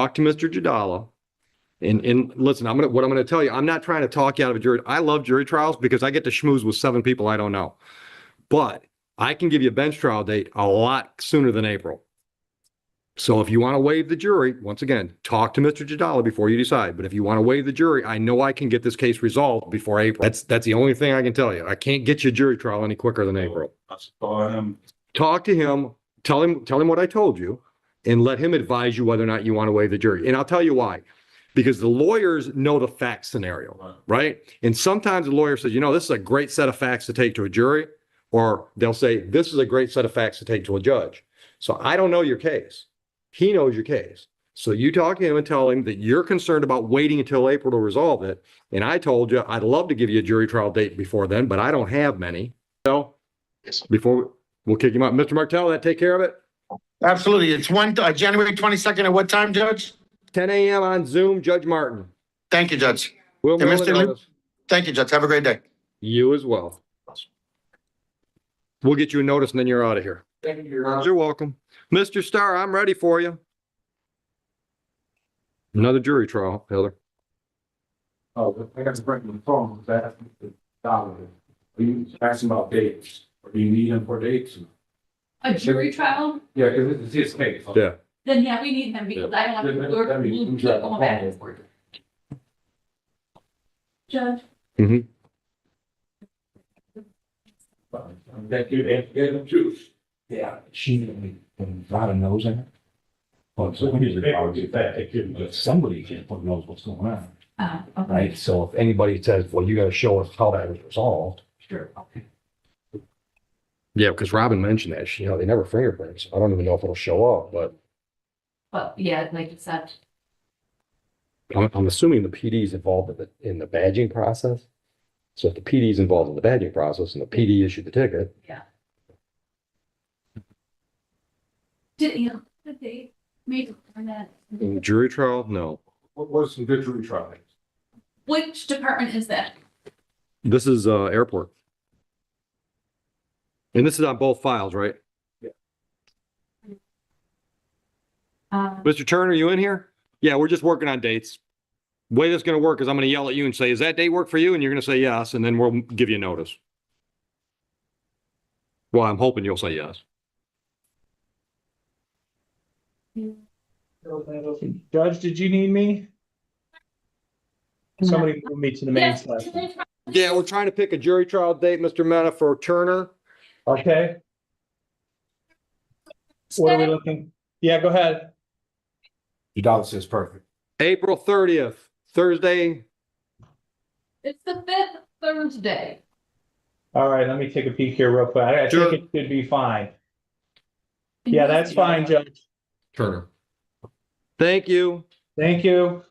talk to Mr. Jadala. And listen, what I'm gonna tell you, I'm not trying to talk you out of a jury. I love jury trials because I get to schmooze with 7 people I don't know. But I can give you a bench trial date a lot sooner than April. So if you want to waive the jury, once again, talk to Mr. Jadala before you decide. But if you want to waive the jury, I know I can get this case resolved before April. That's the only thing I can tell you. I can't get you a jury trial any quicker than April. Talk to him, tell him what I told you, and let him advise you whether or not you want to waive the jury. And I'll tell you why. Because the lawyers know the fact scenario, right? And sometimes the lawyer says, this is a great set of facts to take to a jury, or they'll say, this is a great set of facts to take to a judge. So I don't know your case. He knows your case. So you talk to him and tell him that you're concerned about waiting until April to resolve it. And I told you, I'd love to give you a jury trial date before then, but I don't have many. So before we'll kick him out, Mr. Martell, that take care of it? Absolutely. It's January 22nd at what time, Judge? 10 a.m. on Zoom, Judge Martin. Thank you, Judge. We'll And Mr. Lee, thank you, Judge. Have a great day. You as well. We'll get you a notice and then you're out of here. Thank you. You're welcome. Mr. Starr, I'm ready for you. Another jury trial, Heather. Oh, I got to bring the phone. That are you asking about dates? Or do you need them for dates? A jury trial? Yeah, because it's his case. Yeah. Then yeah, we need them because I don't want to keep going back and forth. Judge? Mm-hmm. That you have to get them juice. Yeah, when Robin knows that. Well, so usually I would get that, but somebody knows what's going on, Okay. right? So if anybody says, well, you gotta show us how that was resolved. Sure. Okay. Yeah, because Robin mentioned that, they never fingerprints. I don't even know if it'll show up, but But yeah, like you said, I'm assuming the PD is involved in the badging process. So if the PD is involved in the badging process and the PD issued the ticket. yeah. Did they maybe on that? Jury trial? No. what was some good jury trials? Which department is that? This is airport. And this is on both files, right? Mr. Turner, you in here? Yeah, we're just working on dates. Way that's going to work is I'm going to yell at you and say, "Is that date work for you?" And you're going to say yes, and then we'll give you a notice. Well, I'm hoping you'll say yes. Judge, did you need me? Somebody moved me to the main Yes. session. Yeah, we're trying to pick a jury trial date, Mr. Mena, for Turner. Okay. What are we looking? Yeah, go ahead. Your dollar says perfect. April 30th, Thursday. It's the 5th Thursday. All right, let me take a peek here real quick. I Sure. think it should be fine. Yeah, that's fine, Judge. Turner. Thank you. Thank you.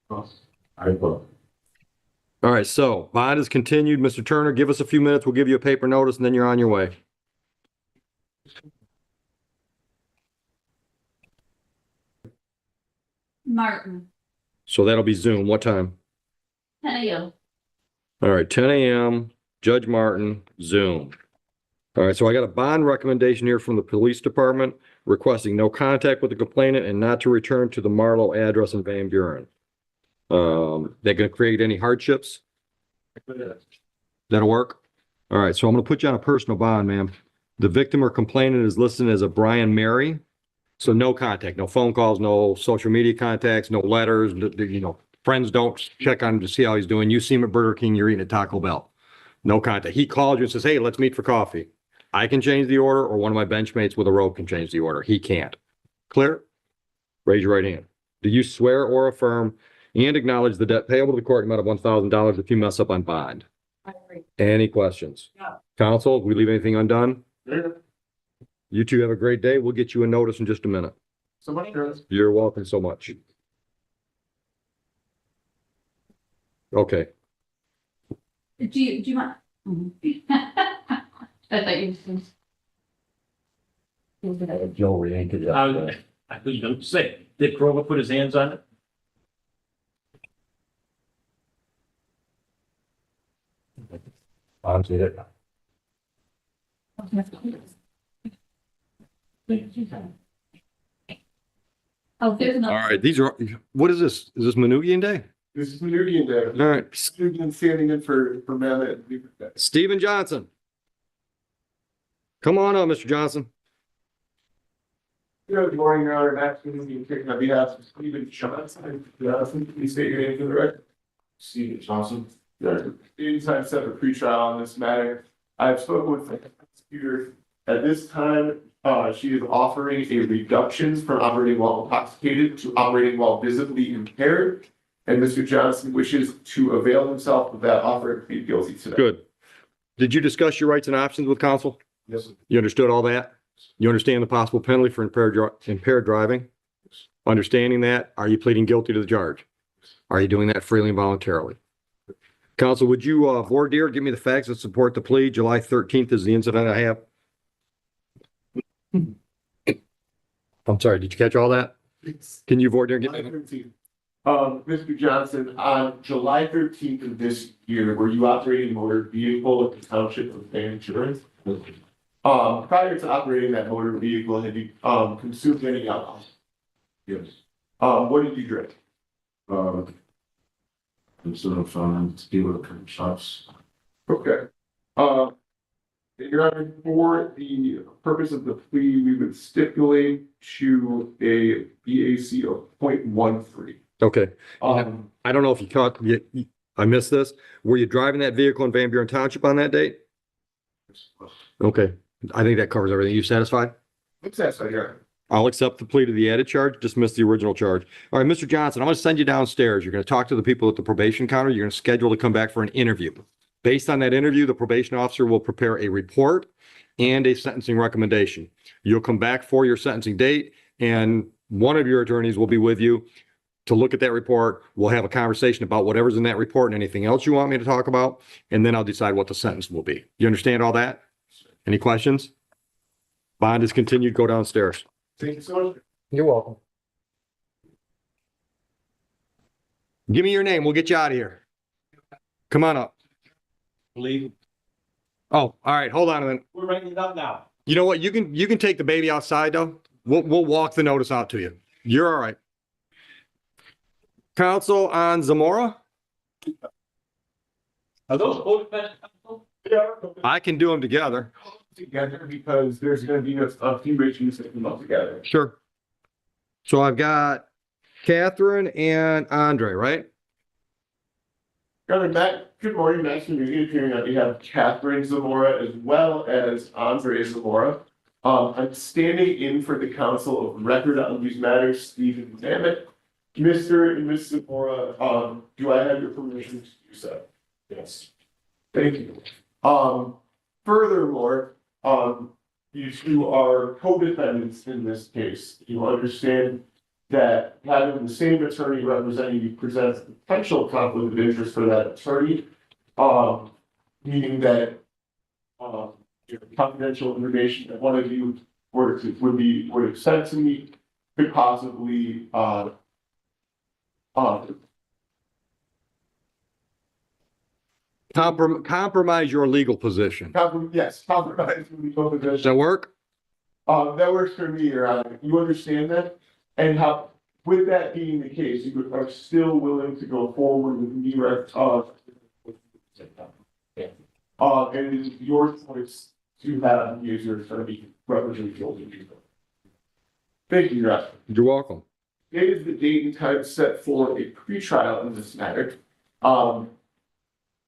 All right, so bond is continued. Mr. Turner, give us a few minutes. We'll give you a paper notice and then you're on your way. Martin, So that'll be Zoom. What time? 10 a.m. All right, 10 a.m., Judge Martin, Zoom. All right, so I got a bond recommendation here from the police department requesting no contact with the complainant and not to return to the Marlowe address in Van Buren. They're gonna create any hardships? That'll work? All right, so I'm gonna put you on a personal bond, ma'am. The victim or complainant is listed as a Brian Mary. So no contact, no phone calls, no social media contacts, no letters, friends don't check on him to see how he's doing. You see him at Burger King, you're eating at Taco Bell. No contact. He calls you and says, "Hey, let's meet for coffee." I can change the order, or one of my benchmates with a rope can change the order. He can't. Clear? Raise your right hand. Do you swear or affirm and acknowledge the debt payable to the court amount of $1,000 if you mess up on bond? I agree. Any questions? No. Counsel, we leave anything undone? Yeah. You two have a great day. We'll get you a notice in just a minute. So much good. You're welcome so much. Okay. Do you want? I thought you. Joe reacted. I was going to say, did Grover put his hands on it? Honestly, that Oh, there's All another. right, these are, what is this? Is this Manugian Day? This is Manugian Day. All right, Manugian standing in for Matt. Stephen Johnson. Come on up, Mr. Johnson. Good morning, Your Honor. Matt Manugian, taking on behalf of Stephen Johnson. Please state your name for the record. Stephen Johnson. Anytime set a pretrial on this matter. I've spoken with the prosecutor. At this time, she is offering a reduction from operating while intoxicated to operating while visibly impaired. And Mr. Johnson wishes to avail himself of that offer and plead guilty today. Good. Did you discuss your rights and options with counsel? Yes, sir. You understood all that? You understand the possible penalty for impaired driving? Understanding that, are you pleading guilty to the charge? Are you doing that freely and voluntarily? Counsel, would you, voir dire, give me the facts that support the plea? July 13th is the incident I have. I'm sorry, did you catch all that? Can you voir dire? July 13th. Mr. Johnson, on July 13th of this year, were you operating a motor vehicle at the township of Insurance? Prior to operating that motor vehicle, had you consumed any alcohol? Yes. What did you drink? Instead of tequila and shots. Okay. Your Honor, for the purpose of the plea, we would stipulate to a BAC of 0.13. Okay, Um, I don't know if you caught, I missed this. Were you driving that vehicle in Van Buren Township on that date? Okay, I think that covers everything. You satisfied? what's that, sir? Your Honor? I'll accept the plea to the added charge, dismiss the original charge. All right, Mr. Johnson, I'm going to send you downstairs. You're going to talk to the people at the probation counter. You're going to schedule to come back for an interview. Based on that interview, the probation officer will prepare a report and a sentencing recommendation. You'll come back for your sentencing date, and one of your attorneys will be with you to look at that report. We'll have a conversation about whatever's in that report and anything else you want me to talk about, and then I'll decide what the sentence will be. You understand all that? Any questions? Bond is continued. Go downstairs. Thank you so much. You're welcome. Give me your name. We'll get you out of here. Come on up. Plea. Oh, all right. Hold on a minute. We're writing it up now. You know what? You can take the baby outside though. We'll walk the notice out to you. You're all right. Counsel on Zamora? Are those co-defendants? I can do them together. Together, because there's gonna be a few issues that come up together. Sure. So I've got Catherine and Andre, right? Your Honor, Matt, good morning, Matt Manugian, appearing on behalf of Catherine Zamora as well as Andre Zamora. I'm standing in for the counsel of record on these matters, Stephen Zammit. Mr. and Ms. Zamora, do I have your permission to do so? Yes. Thank you. Furthermore, you two are co-defendants in this case. You understand that having the same attorney representing you presents potential conflict of interest for that attorney. Meaning that, your confidential information that one of you would have sent to me could possibly, Compromise your legal position. yes, compromise with the Does position. that work? That works for me, Your Honor. You understand that? And how, with that being the case, you are still willing to go forward with me, and it is your choice to have me as your attorney representing you. Thank you, Your Honor. You're welcome. Today is the date and time set for a pretrial in this matter.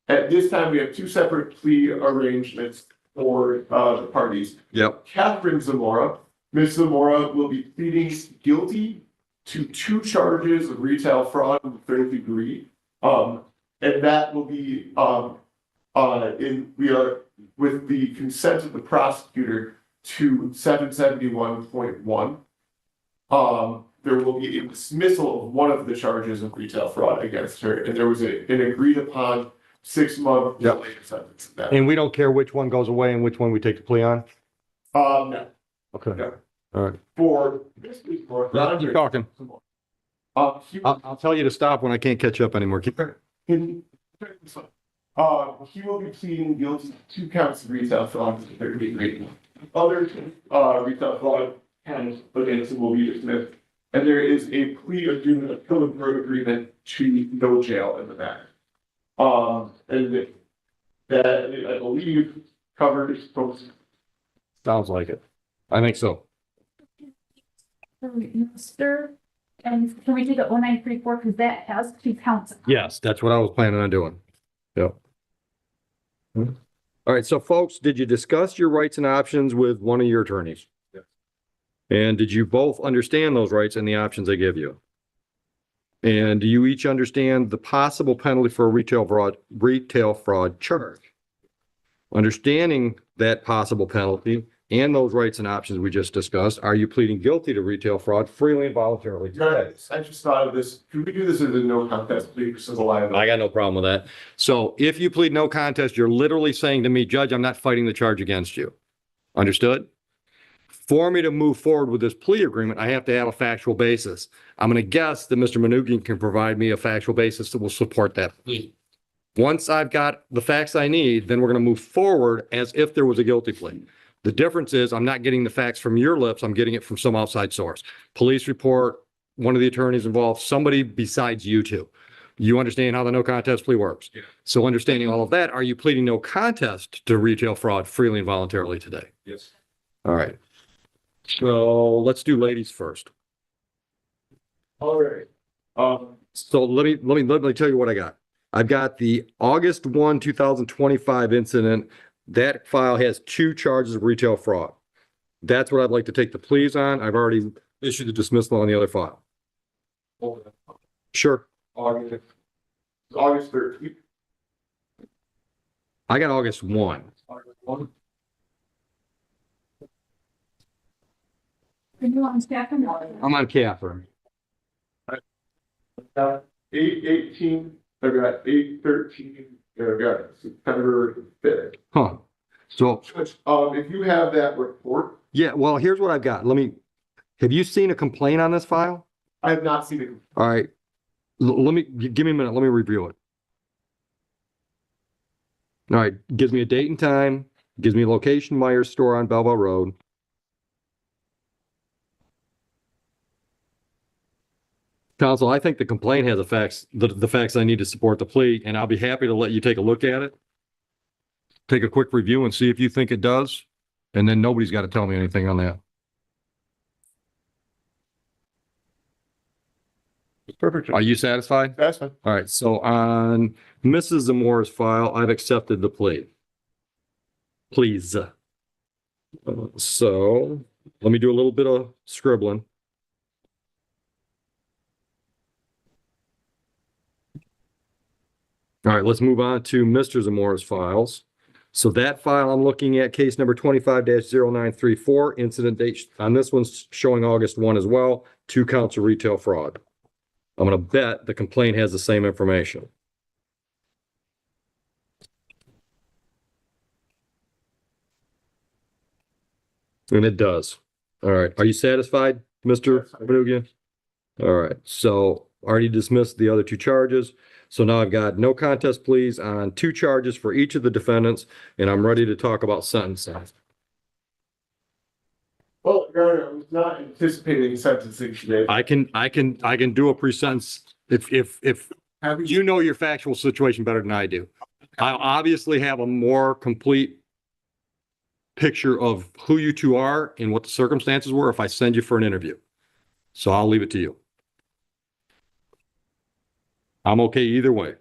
At this time, we have two separate plea arrangements for the parties. Yep. Catherine Zamora, Ms. Zamora will be pleading guilty to 2 charges of retail fraud in the 3rd degree. And that will be, we are, with the consent of the prosecutor, to 771.1. There will be a dismissal of one of the charges of retail fraud against her, and there was an agreed upon 6-month Yep. delay sentence. of that. And we don't care which one goes away and which one we take the plea on? No, Okay. no. All right. For this week, for Keep talking. I'll tell you to stop when I can't catch up anymore. Keep. he will be pleading guilty to 2 counts of retail fraud in the 3rd degree. Other retail fraud counts against him will be dismissed And there is a plea agreement, a pill and road agreement to no jail in the back. And that I believe covers folks. Sounds like it. I think so. Mr. And can we do the 0934 because that has 2 counts? Yes, that's what I was planning on doing. Yep. All right, so folks, did you discuss your rights and options with one of your attorneys? Yes. And did you both understand those rights and the options they give you? And do you each understand the possible penalty for a retail fraud charge? Understanding that possible penalty and those rights and options we just discussed, are you pleading guilty to retail fraud freely and voluntarily? Guys, I just thought of this. Could we do this as a no contest plea versus a liability? I got no problem with that. So if you plead no contest, you're literally saying to me, Judge, I'm not fighting the charge against you. Understood? For me to move forward with this plea agreement, I have to have a factual basis. I'm going to guess that Mr. Manugian can provide me a factual basis that will support that plea. Once I've got the facts I need, then we're going to move forward as if there was a guilty plea. The difference is I'm not getting the facts from your lips. I'm getting it from some outside source. Police report, one of the attorneys involved, somebody besides you two. You understand how the no contest plea works. Yeah. So understanding all of that, are you pleading no contest to retail fraud freely and voluntarily today? Yes. All right. So let's do ladies first. All right. So let me tell you what I got. I've got the August 1, 2025 incident. That file has 2 charges of retail fraud. That's what I'd like to take the pleas on. I've already issued the dismissal on the other file. Sure. August 13th. I got August 1. August 1. Are you on staff? I'm on Catherine. 8/18. I've got 8/13. I've got September 5th. Huh. So, If you have that report, yeah, well, here's what I've got. Have you seen a complaint on this file? I have not seen it. All right. Give me a minute. Let me review it. All right. Gives me a date and time. Gives me location, Myers store on Belleville Road. Counsel, I think the complaint has the facts I need to support the plea, and I'll be happy to let you take a look at it. Take a quick review and see if you think it does. And then nobody's got to tell me anything on that. Perfect. Are you satisfied? That's fine. All right. So on Mrs. Zamora's file, I've accepted the plea. Please. So let me do a little bit of scribbling. All right, let's move on to Mr. Zamora's files. So that file I'm looking at, case number 25-0934, incident date on this one's showing August 1 as well, 2 counts of retail fraud. I'm going to bet the complaint has the same information. And it does. All right. Are you satisfied, Mr. Manugian? All right. So already dismissed the other 2 charges. So now I've got no contest pleas on 2 charges for each of the defendants, and I'm ready to talk about sentencing. Well, Your Honor, I was not anticipating sentencing today. I can do a pre-sentence if you know your factual situation better than I do. I obviously have a more complete picture of who you 2 are and what the circumstances were if I send you for an interview. So I'll leave it to you. I'm okay either way.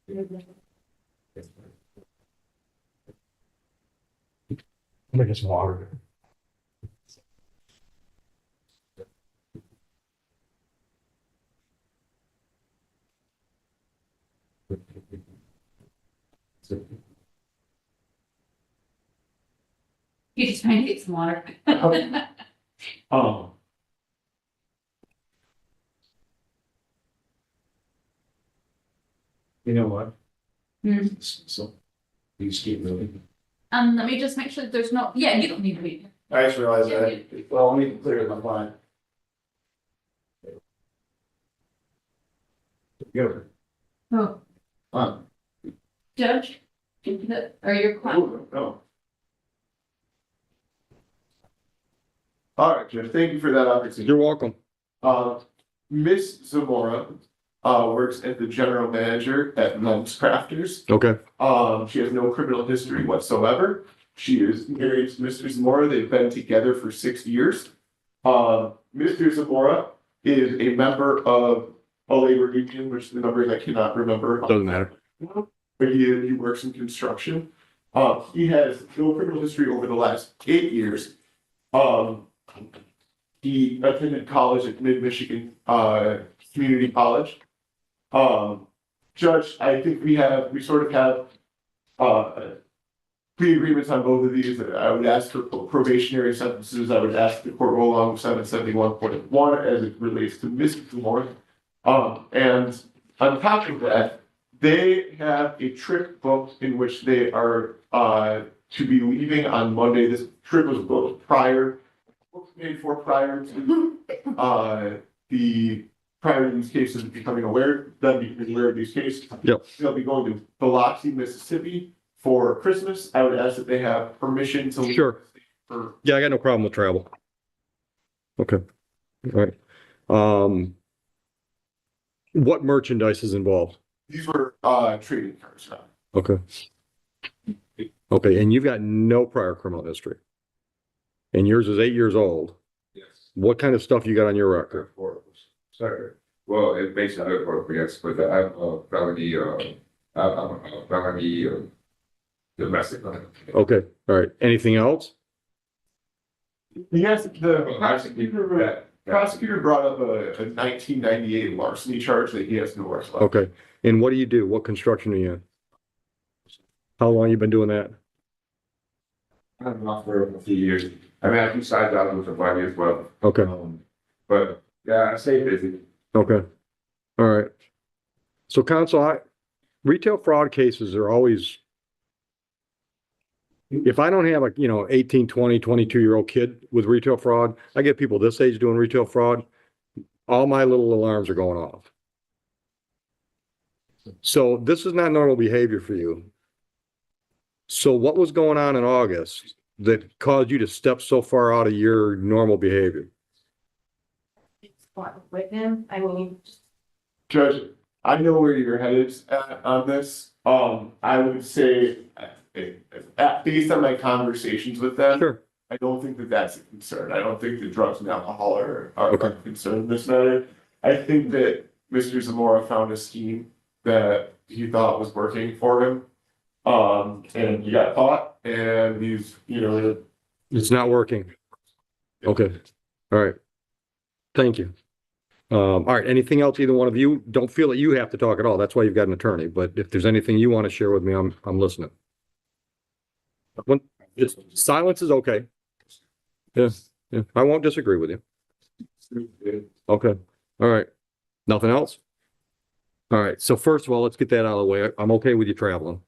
I'm gonna get some water. You just trying to get some water. Um. You know what? Hmm. So, these keep moving. Let me just make sure that there's no, yeah, you don't need to be. I just realized Yeah, that. Well, let me clear my mind. Together. Oh, Judge, or your client. No. All right, Jeff, thank you for that opportunity. You're welcome. Miss Zamora, works as the general manager at Mums Crafters. Okay. She has no criminal history whatsoever. She is married to Mr. Zamora. They've been together for 6 years. Mr. Zamora is a member of a labor union, which the numbers I cannot remember. Doesn't matter. But he works in construction. He has no criminal history over the last 8 years. He attended college at Mid-Michigan, Community College. Judge, I think we sort of have, plea agreements on both of these. I would ask for probationary sentences. I would ask the court roll along with 771.1 as it relates to Mr. Zamora. And on top of that, they have a trip booked in which they are, to be leaving on Monday. This trip was booked prior to, prior to these cases becoming aware, them becoming aware of these cases. Yep. They'll be going to Biloxi, Mississippi for Christmas. I would ask that they have permission to leave. Sure. For, Yeah, I got no problem with travel. Okay. All right. What merchandise is involved? these were, trading cards. Okay. Okay, and you've got no prior criminal history. And yours is 8 years old. Yes. What kind of stuff you got on your record? Sorry. Well, it makes it for yes, but I have a felony, I'm a felony, domestic. Okay, all right. Anything else? Yes, the Well, I think that- prosecutor brought up a 1998 larceny charge that he has no arrest left. Okay. And what do you do? What construction are you in? How long you been doing that? I've been off for a few years. I mean, I do side jobs with the money as well. Okay, But yeah, I stay busy. okay. All right. So counsel, retail fraud cases are always, if I don't have a, 18, 20, 22-year-old kid with retail fraud, I get people this age doing retail fraud, all my little alarms are going off. So this is not normal behavior for you. So what was going on in August that caused you to step so far out of your normal behavior? With him, I mean, Judge, I know where your head is at on this. I would say, based on my conversations with them, Sure. I don't think that that's a concern. I don't think that drugs and alcohol are Okay. a concern in this matter. I think that Mr. Zamora found a scheme that he thought was working for him. And he got caught and he's, It's not working. Okay, all right. Thank you. All right, anything else, either one of you? Don't feel that you have to talk at all. That's why you've got an attorney, but if there's anything you want to share with me, I'm listening. Silence is okay. Yeah, I won't disagree with you. Okay, all right. Nothing else? All right, so first of all, let's get that out of the way. I'm okay with you traveling.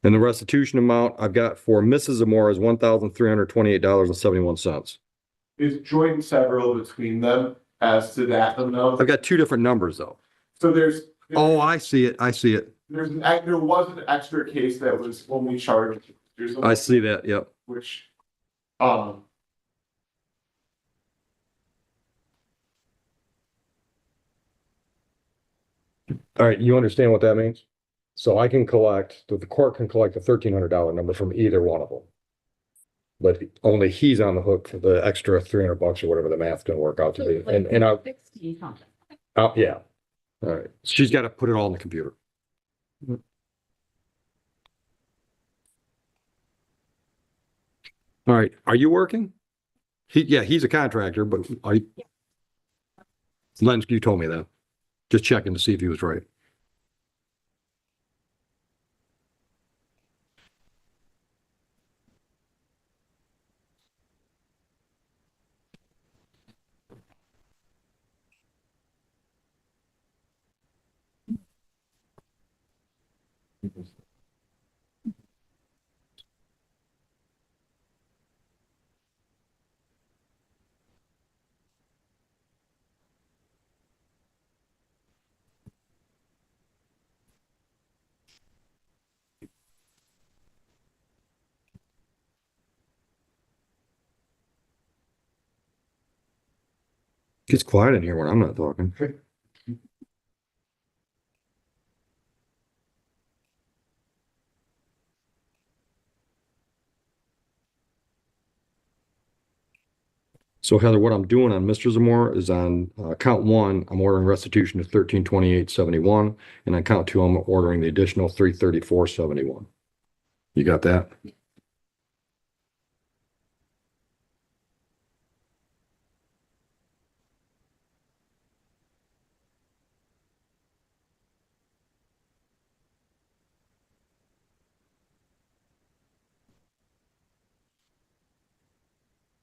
And the restitution amount I've got for Mrs. Zamora is $1,328.71. is joint and several between them as to that amount. I've got two different numbers though. So Oh, I see it. I see it. there was an extra case that was only charged. I see that. Yep. Which, All right. You understand what that means? So I can collect, the court can collect a $1,300 number from either one of them. But only he's on the hook for the extra $300 or whatever the math's gonna work out to be. And I, 60 something. yeah. All right. She's got to put it all in the computer. All right. Are you working? He's a contractor, but Len, you told me that. Just checking to see if he was right. Gets quiet in here when I'm not talking. So Heather, what I'm doing on Mr. Zamora is on count one, I'm ordering restitution of 1328.71, and on count two, I'm ordering the additional 334.71. You got that?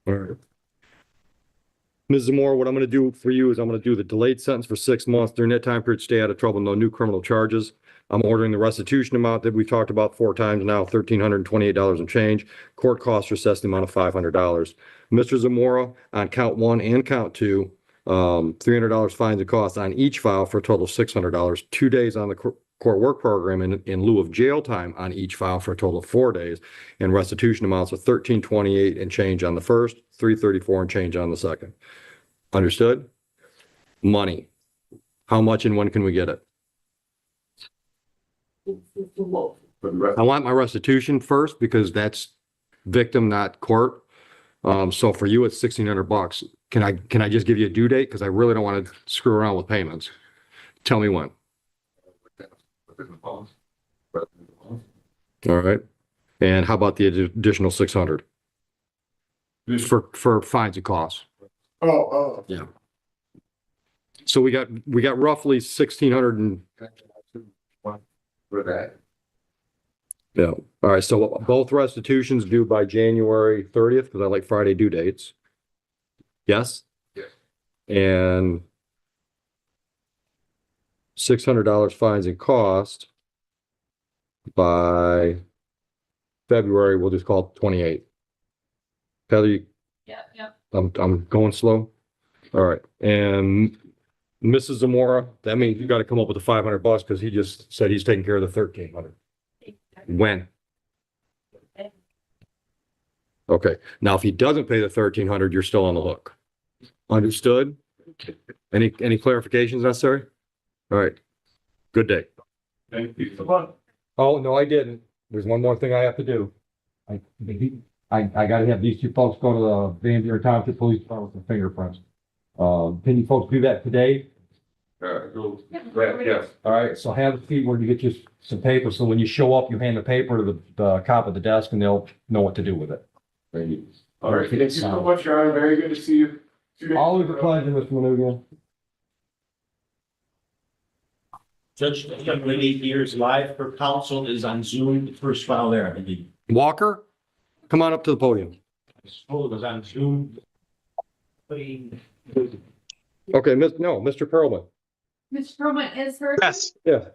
All right. Ms. Zamora, what I'm going to do for you is I'm going to do the delayed sentence for 6 months. During that time period, stay out of trouble, no new criminal charges. I'm ordering the restitution amount that we've talked about 4 times now, $1,328 and change. Court costs are assessed the amount of $500. Mr. Zamora, on count one and count two, $300 fines and costs on each file for a total of $600. 2 days on the court work program in lieu of jail time on each file for a total of 4 days, and restitution amounts of $1,328 and change on the first, $334 and change on the second. Understood? Money. How much and when can we get it? I want my restitution first because that's victim, not court. So for you, it's $1,600. Can I just give you a due date? Because I really don't want to screw around with payments. Tell me when. All right. And how about the additional 600 for fines and costs? Oh, Yeah. So we got roughly 1,600 and For that. yeah. All right. So both restitutions due by January 30th because I like Friday due dates. Yes. Yes. And $600 fines and cost by February. We'll just call it 28th. Heather, Yeah. I'm going slow. All right. And Mrs. Zamora, that means you got to come up with the $500 because he just said he's taking care of the 1,300. When? Okay. Now, if he doesn't pay the 1,300, you're still on the hook. Understood? Any clarifications necessary? All right. Good day. Thank you so much. Oh, no, I didn't. There's one more thing I have to do. I gotta have these two folks go to the Van Buren Township Police Department with the fingerprints. Can you folks do that today? Yes. All right, so have the fee where you get you some paper, so when you show up, you hand the paper to the cop at the desk and they'll know what to do with it. all right. Thank you so much, Your Honor. Very good to see you. 2 days Always a ago. pleasure, Mr. Manugian. Judge, the young lady here is live. Her counsel is on Zoom. The first file there, I believe. Walker, come on up to the podium. I suppose it was on Zoom. Okay, Mr. Perlman. Mr. Perlman is heard. Yes, Yeah.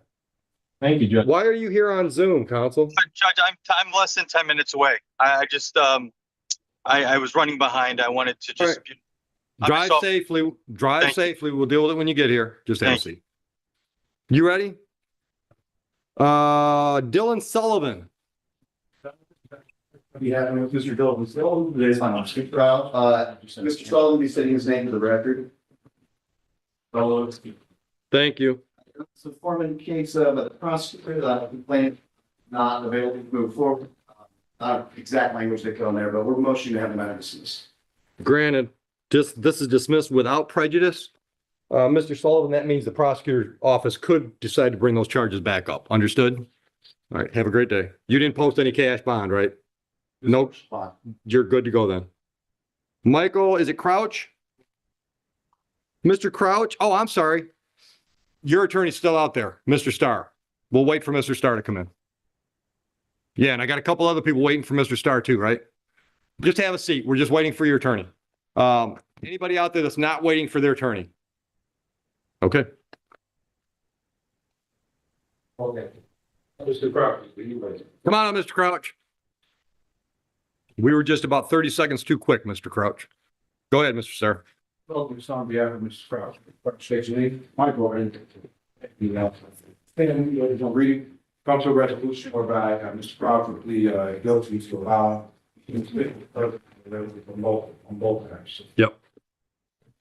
Thank you, Judge. Why are you here on Zoom, counsel? Judge, I'm less than 10 minutes away. I just, I was running behind. I wanted to just. Drive so- safely, Thank you. We'll deal with it when you get here. Just have a Thank seat. You ready? Dylan Sullivan. Be having with Mr. Dillon, today's final Trial, Mr. Sullivan be stating his name for the record. Thank you. It's a Foreman case, but the prosecutor, the complainant not available to move forward. Not exact language they put on there, but we're motioning to have the matter dismissed. Granted, this is dismissed without prejudice. Mr. Sullivan, that means the prosecutor's office could decide to bring those charges back up. Understood? All right, have a great day. You didn't post any cash bond, right? Nope. You're good to go then. Michael, is it Crouch? Mr. Crouch? Oh, I'm sorry. Your attorney's still out there, Mr. Starr. We'll wait for Mr. Starr to come in. Yeah, and I got a couple other people waiting for Mr. Starr too, right? Just have a seat. We're just waiting for your attorney. Anybody out there that's not waiting for their attorney? Okay. Okay. Mr. Crouch, will you wait? Come on, Mr. Crouch. We were just about 30 seconds too quick, Mr. Crouch. Go ahead, Mr. Starr. Welcome, on behalf of Mrs. Crouch. State your name, Michael, and reading council resolution whereby Mr. Crouch will plead guilty to allow on both times. Yep.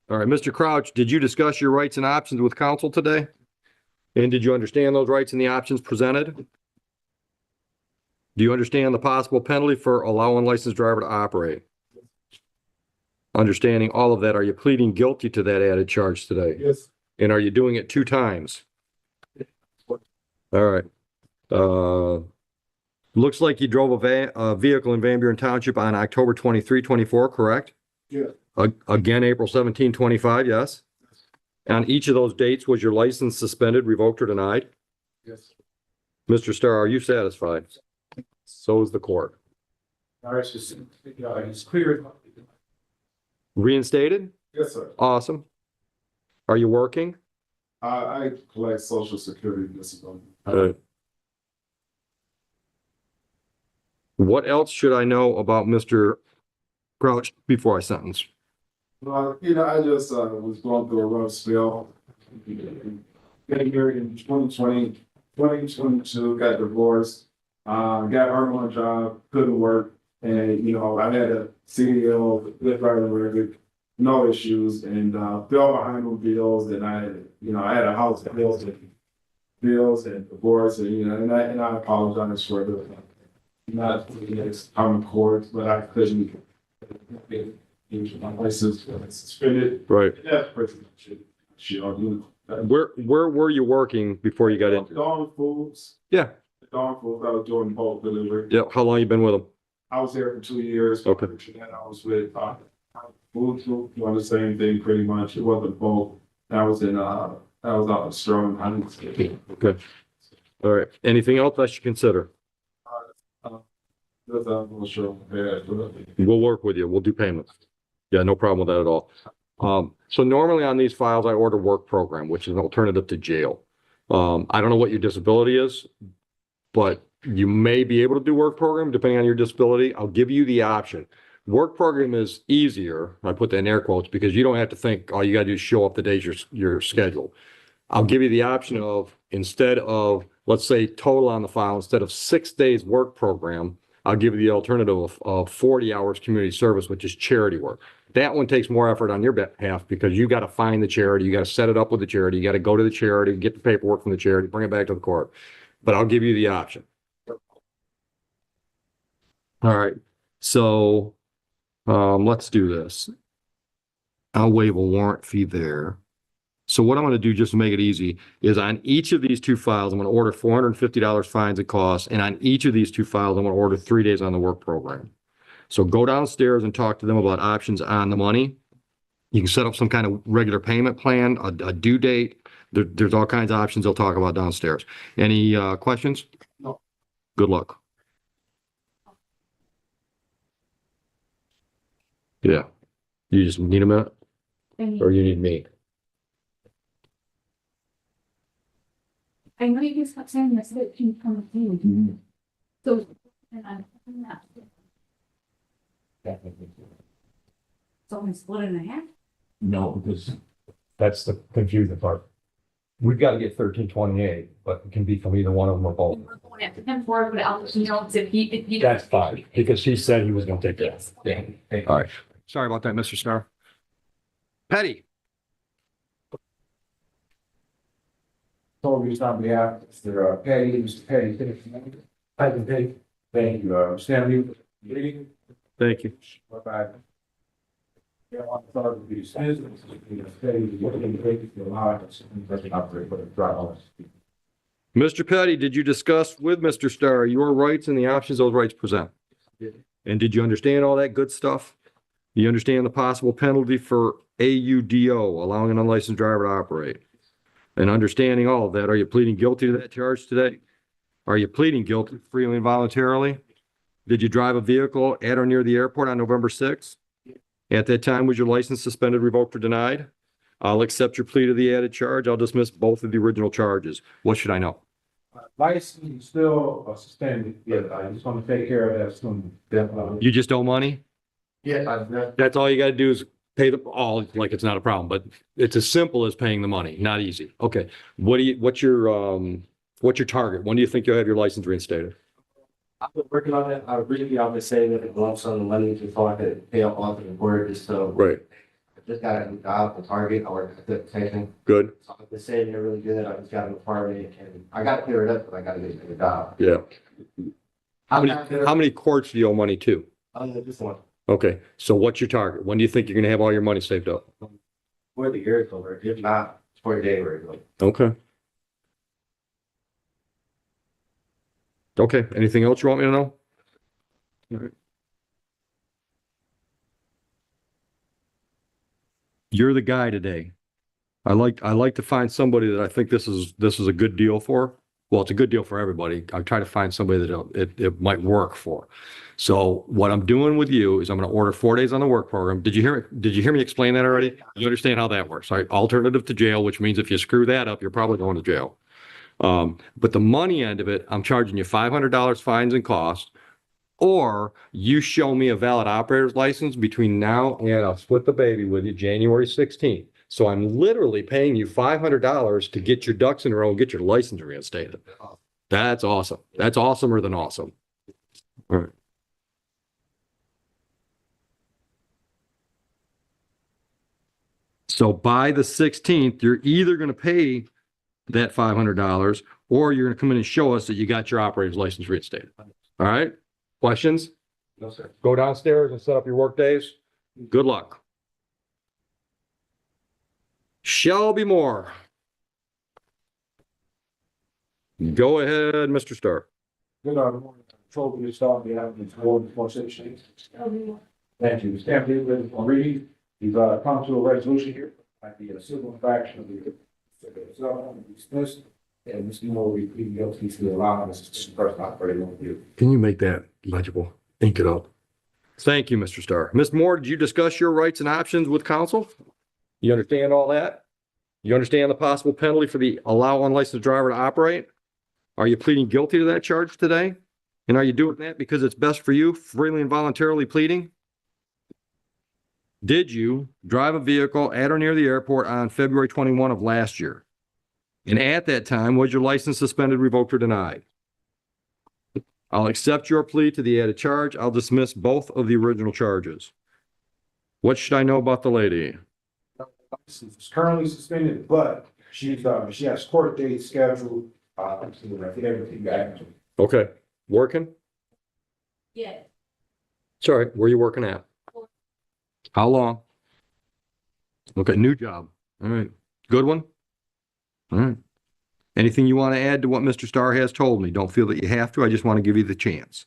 All right, Mr. Crouch, did you discuss your rights and options with counsel today? And did you understand those rights and the options presented? Do you understand the possible penalty for allowing unlicensed driver to operate? Understanding all of that, are you pleading guilty to that added charge today? Yes. And are you doing it 2 times? All right. Looks like you drove a vehicle in Van Buren Township on October 23, 24, correct? Yeah. Again, April 17, 25, yes? On each of those dates, was your license suspended, revoked, or denied? Yes. Mr. Starr, are you satisfied? So is the court. All right, it's clear. Reinstated? Yes, sir. Awesome. Are you working? I collect social security disability. What else should I know about Mr. Crouch before I sentence? Well, I just was going through a rough spell. Getting married in 2020, 2022, got divorced, got hurt on a job, couldn't work. And, I had a CEO, good driving record, no issues, and fell behind on bills. And I had a house that bills and divorce, and I apologize for the not common court, but I couldn't. My license suspended. Right. That's pretty much it. Where were you working before you got into? Dawn Foods. Yeah. Dawn Foods, I was doing bulk delivery. Yeah. How long you been with them? I was there for 2 years. Okay. And I was with Food Group, doing the same thing pretty much. It wasn't bulk. I was out in Sterling. Okay. All right. Anything else I should consider? I'm not sure. Yeah. We'll work with you. We'll do payments. Yeah, no problem with that at all. So normally on these files, I order work program, which is an alternative to jail. I don't know what your disability is, but you may be able to do work program depending on your disability. I'll give you the option. Work program is easier. I put that in air quotes because you don't have to think, all you gotta do is show up the days you're scheduled. I'll give you the option of, instead of, let's say total on the file, instead of 6 days work program, I'll give you the alternative of 40 hours community service, which is charity work. That one takes more effort on your behalf because you got to find the charity, you got to set it up with the charity, you got to go to the charity, get the paperwork from the charity, bring it back to the court. But I'll give you the option. All right, so let's do this. I'll waive a warrant fee there. So what I'm going to do, just to make it easy, is on each of these 2 files, I'm going to order $450 fines and costs. And on each of these 2 files, I'm going to order 3 days on the work program. So go downstairs and talk to them about options on the money. You can set up some kind of regular payment plan, a due date. There's all kinds of options they'll talk about downstairs. Any questions? No. Good luck. Yeah. You just need a minute? Or you need me? I know you just kept saying this, that can come with you. So, and I'm not. So I'm split in half? No, because that's the confusing part. We've got to get 1328, but it can be from either one of them or both. We're going after him for it, but I'll let you know if he. That's fine, because he said he was gonna take care of it. Yeah. All right. Sorry about that, Mr. Starr. Petty. Told you on behalf of Mr. Petty, Mr. Petty, thank you, Stanley, reading. Thank you. Bye-bye. Yeah, on the third of these business, Petty, what do you think you allow us to operate for the trial? Mr. Petty, did you discuss with Mr. Starr your rights and the options those rights present? And did you understand all that good stuff? You understand the possible penalty for AUDO, allowing an unlicensed driver to operate. And understanding all of that, are you pleading guilty to that charge today? Are you pleading guilty freely and voluntarily? Did you drive a vehicle at or near the airport on November 6th? At that time, was your license suspended, revoked, or denied? I'll accept your plea to the added charge. I'll dismiss both of the original charges. What should I know? License is still suspended, yeah, I just want to take care of that soon. Definitely. You just owe money? Yeah, That's all you gotta do is pay like it's not a problem, but it's as simple as paying the money, not easy. Okay, what's your target? When do you think you'll have your license reinstated? I've been working on it. I really, I'll just say that the lump sum of money to so I could pay off off the board just so. Right, I just got a new job at Target. I work at the station. good, So I've been saving it really good. I just got an apartment and I got to clear it up, but I got to get a new job. yeah. How many courts do you owe money to? This one. Okay, so what's your target? When do you think you're gonna have all your money saved up? For the year is over. If not, for January. Okay. Okay, anything else you want me to know? All right. You're the guy today. I like to find somebody that I think this is a good deal for. Well, it's a good deal for everybody. I try to find somebody that it might work for. So what I'm doing with you is I'm going to order 4 days on the work program. Did you hear me explain that already? You understand how that works, right? Alternative to jail, which means if you screw that up, you're probably going to jail. But the money end of it, I'm charging you $500 fines and costs, or you show me a valid operator's license between now and I'll split the baby with you January 16th. So I'm literally paying you $500 to get your ducks in a row and get your license reinstated. That's awesome. That's awesomer than awesome. All right. So by the 16th, you're either going to pay that $500 or you're going to come in and show us that you got your operator's license reinstated. All right? Questions? No, sir. Go downstairs and set up your work days. Good luck. Shelby Moore. Go ahead, Mr. Starr. Good morning. Control to start the applicant's ward for section. Thank you. Stand here with reading. We've come to a resolution here. Might be a civil infraction of the dismissed. And Mr. Moore will be pleading guilty to allowing us to person operating on you. Can you make that legible? Ink it up. Thank you, Mr. Starr. Ms. Moore, did you discuss your rights and options with counsel? You understand all that? You understand the possible penalty for the allow unlicensed driver to operate? Are you pleading guilty to that charge today? And are you doing that because it's best for you, freely and voluntarily pleading? Did you drive a vehicle at or near the airport on February 21 of last year? And at that time, was your license suspended, revoked, or denied? I'll accept your plea to the added charge. I'll dismiss both of the original charges. What should I know about the lady? Is currently suspended, but she has court dates scheduled. Everything back. Okay, working? Yeah. Sorry, where you working at? How long? Okay, new job. All right, good one? All right. Anything you want to add to what Mr. Starr has told me? Don't feel that you have to. I just want to give you the chance.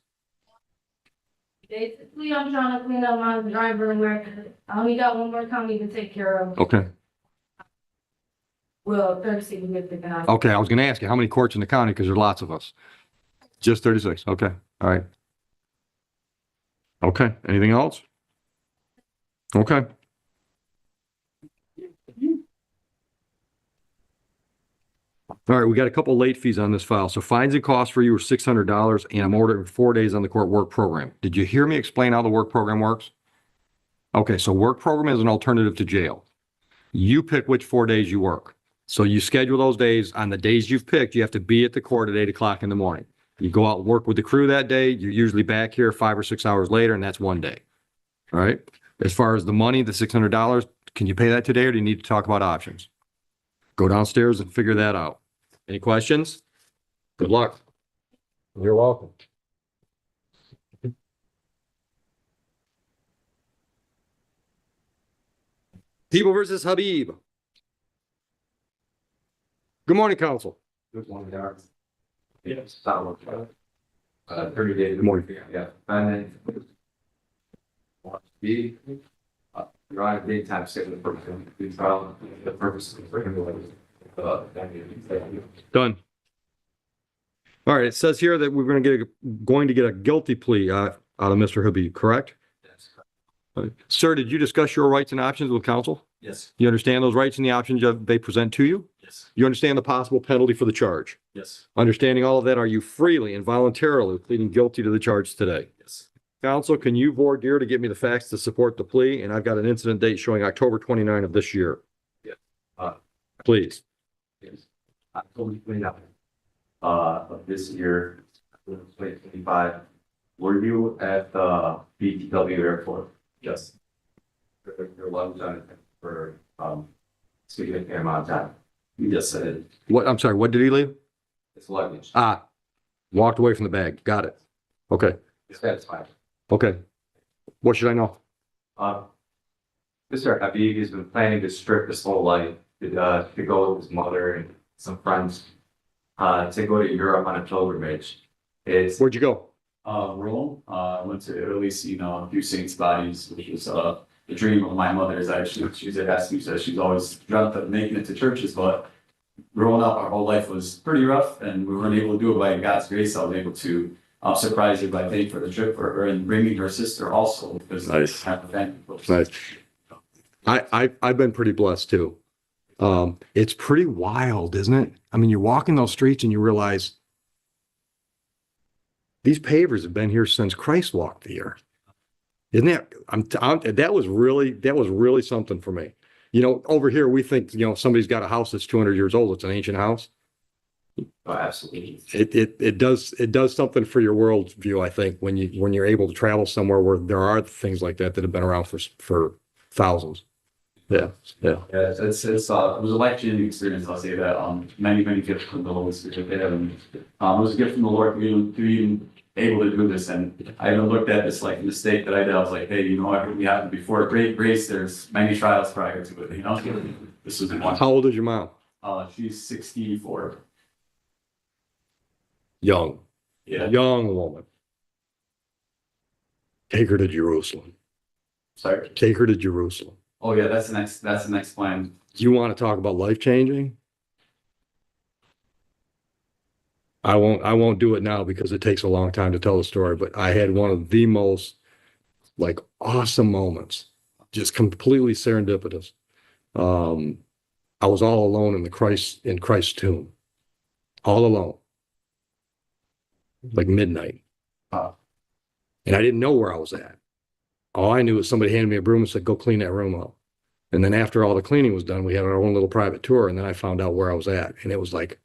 Basically, I'm trying to clean up my driver and work. I only got one more county to take care of. Okay. Well, 36 with the guy. Okay, I was going to ask you, how many courts in the county? Because there's lots of us. Just 36. Okay, all right. Okay, anything else? Okay. All right, we got a couple late fees on this file. So fines and costs for you are $600, and I'm ordering 4 days on the court work program. Did you hear me explain how the work program works? Okay, so work program is an alternative to jail. You pick which 4 days you work. So you schedule those days. On the days you've picked, you have to be at the court at 8 o'clock in the morning. You go out and work with the crew that day. You're usually back here 5 or 6 hours later, and that's 1 day. All right. As far as the money, the $600, can you pay that today, or do you need to talk about options? Go downstairs and figure that out. Any questions? Good luck. You're welcome. People versus Habib. Good morning, counsel. Good one, Dark. Yes. 30 days. Good morning. Yeah. And then. B. Your Honor, daytime statement for the trial, the purpose of bringing Done. All right, it says here that we're going to get a guilty plea out of Mr. Habib, correct? Sir, did you discuss your rights and options with counsel? Yes, You understand those rights and the options they present to you? yes, You understand the possible penalty for the charge? yes, Understanding all of that, are you freely and voluntarily pleading guilty to the charge today? yes. Counsel, can you voir dire to get me the facts to support the plea? And I've got an incident date showing October 29 of this year. Yes. Please. Yes. October 29th of this year, 2025. Were you at the BTW airport? Yes. Your luggage on it for significant amount of time. You just said it. What, I'm sorry, what did he leave? It's luggage. Walked away from the bag. Got it. Okay. That's fine. Okay. What should I know? Mr. Habib has been planning this trip his whole life to go with his mother and some friends to go to Europe on a pilgrimage. Where'd you go? Rome, went to Italy, seen a few saints' bodies, which was the dream of my mother's. Actually, she's asked me, so she's always dreamt of making it to churches, but growing up, our whole life was pretty rough, and we weren't able to do it. By God's grace, I was able to surprise her by paying for the trip for her and bringing her sister also, because Nice. I have a family. Nice. I've been pretty blessed too. It's pretty wild, isn't it? I mean, you're walking those streets and you realize these pavers have been here since Christ walked the earth. Isn't that, that was really something for me. You know, over here, we think, somebody's got a house that's 200 years old. It's an ancient house. Oh, absolutely. It does something for your worldview, I think, when you're able to travel somewhere where there are things like that have been around for thousands. Yeah. Yeah, it was a life-changing experience. I'll say that. Many gifts from the Holy Spirit. It was a gift from the Lord to be able to do this. And I even looked at this like mistake that I did. I was like, hey, everything happened before great grace. There's many trials prior to it. This was one. How old is your mom? She's 64. Young. Yeah. Young woman. Take her to Jerusalem. Sorry. Take her to Jerusalem. Oh yeah, that's the next plan. You want to talk about life changing? I won't do it now because it takes a long time to tell the story, but I had one of the most awesome moments, just completely serendipitous. I was all alone in Christ's tomb, all alone, like midnight. And I didn't know where I was at. All I knew was somebody handed me a broom and said, go clean that room up. And then after all the cleaning was done, we had our own little private tour. And then I found out where I was at. And it was like,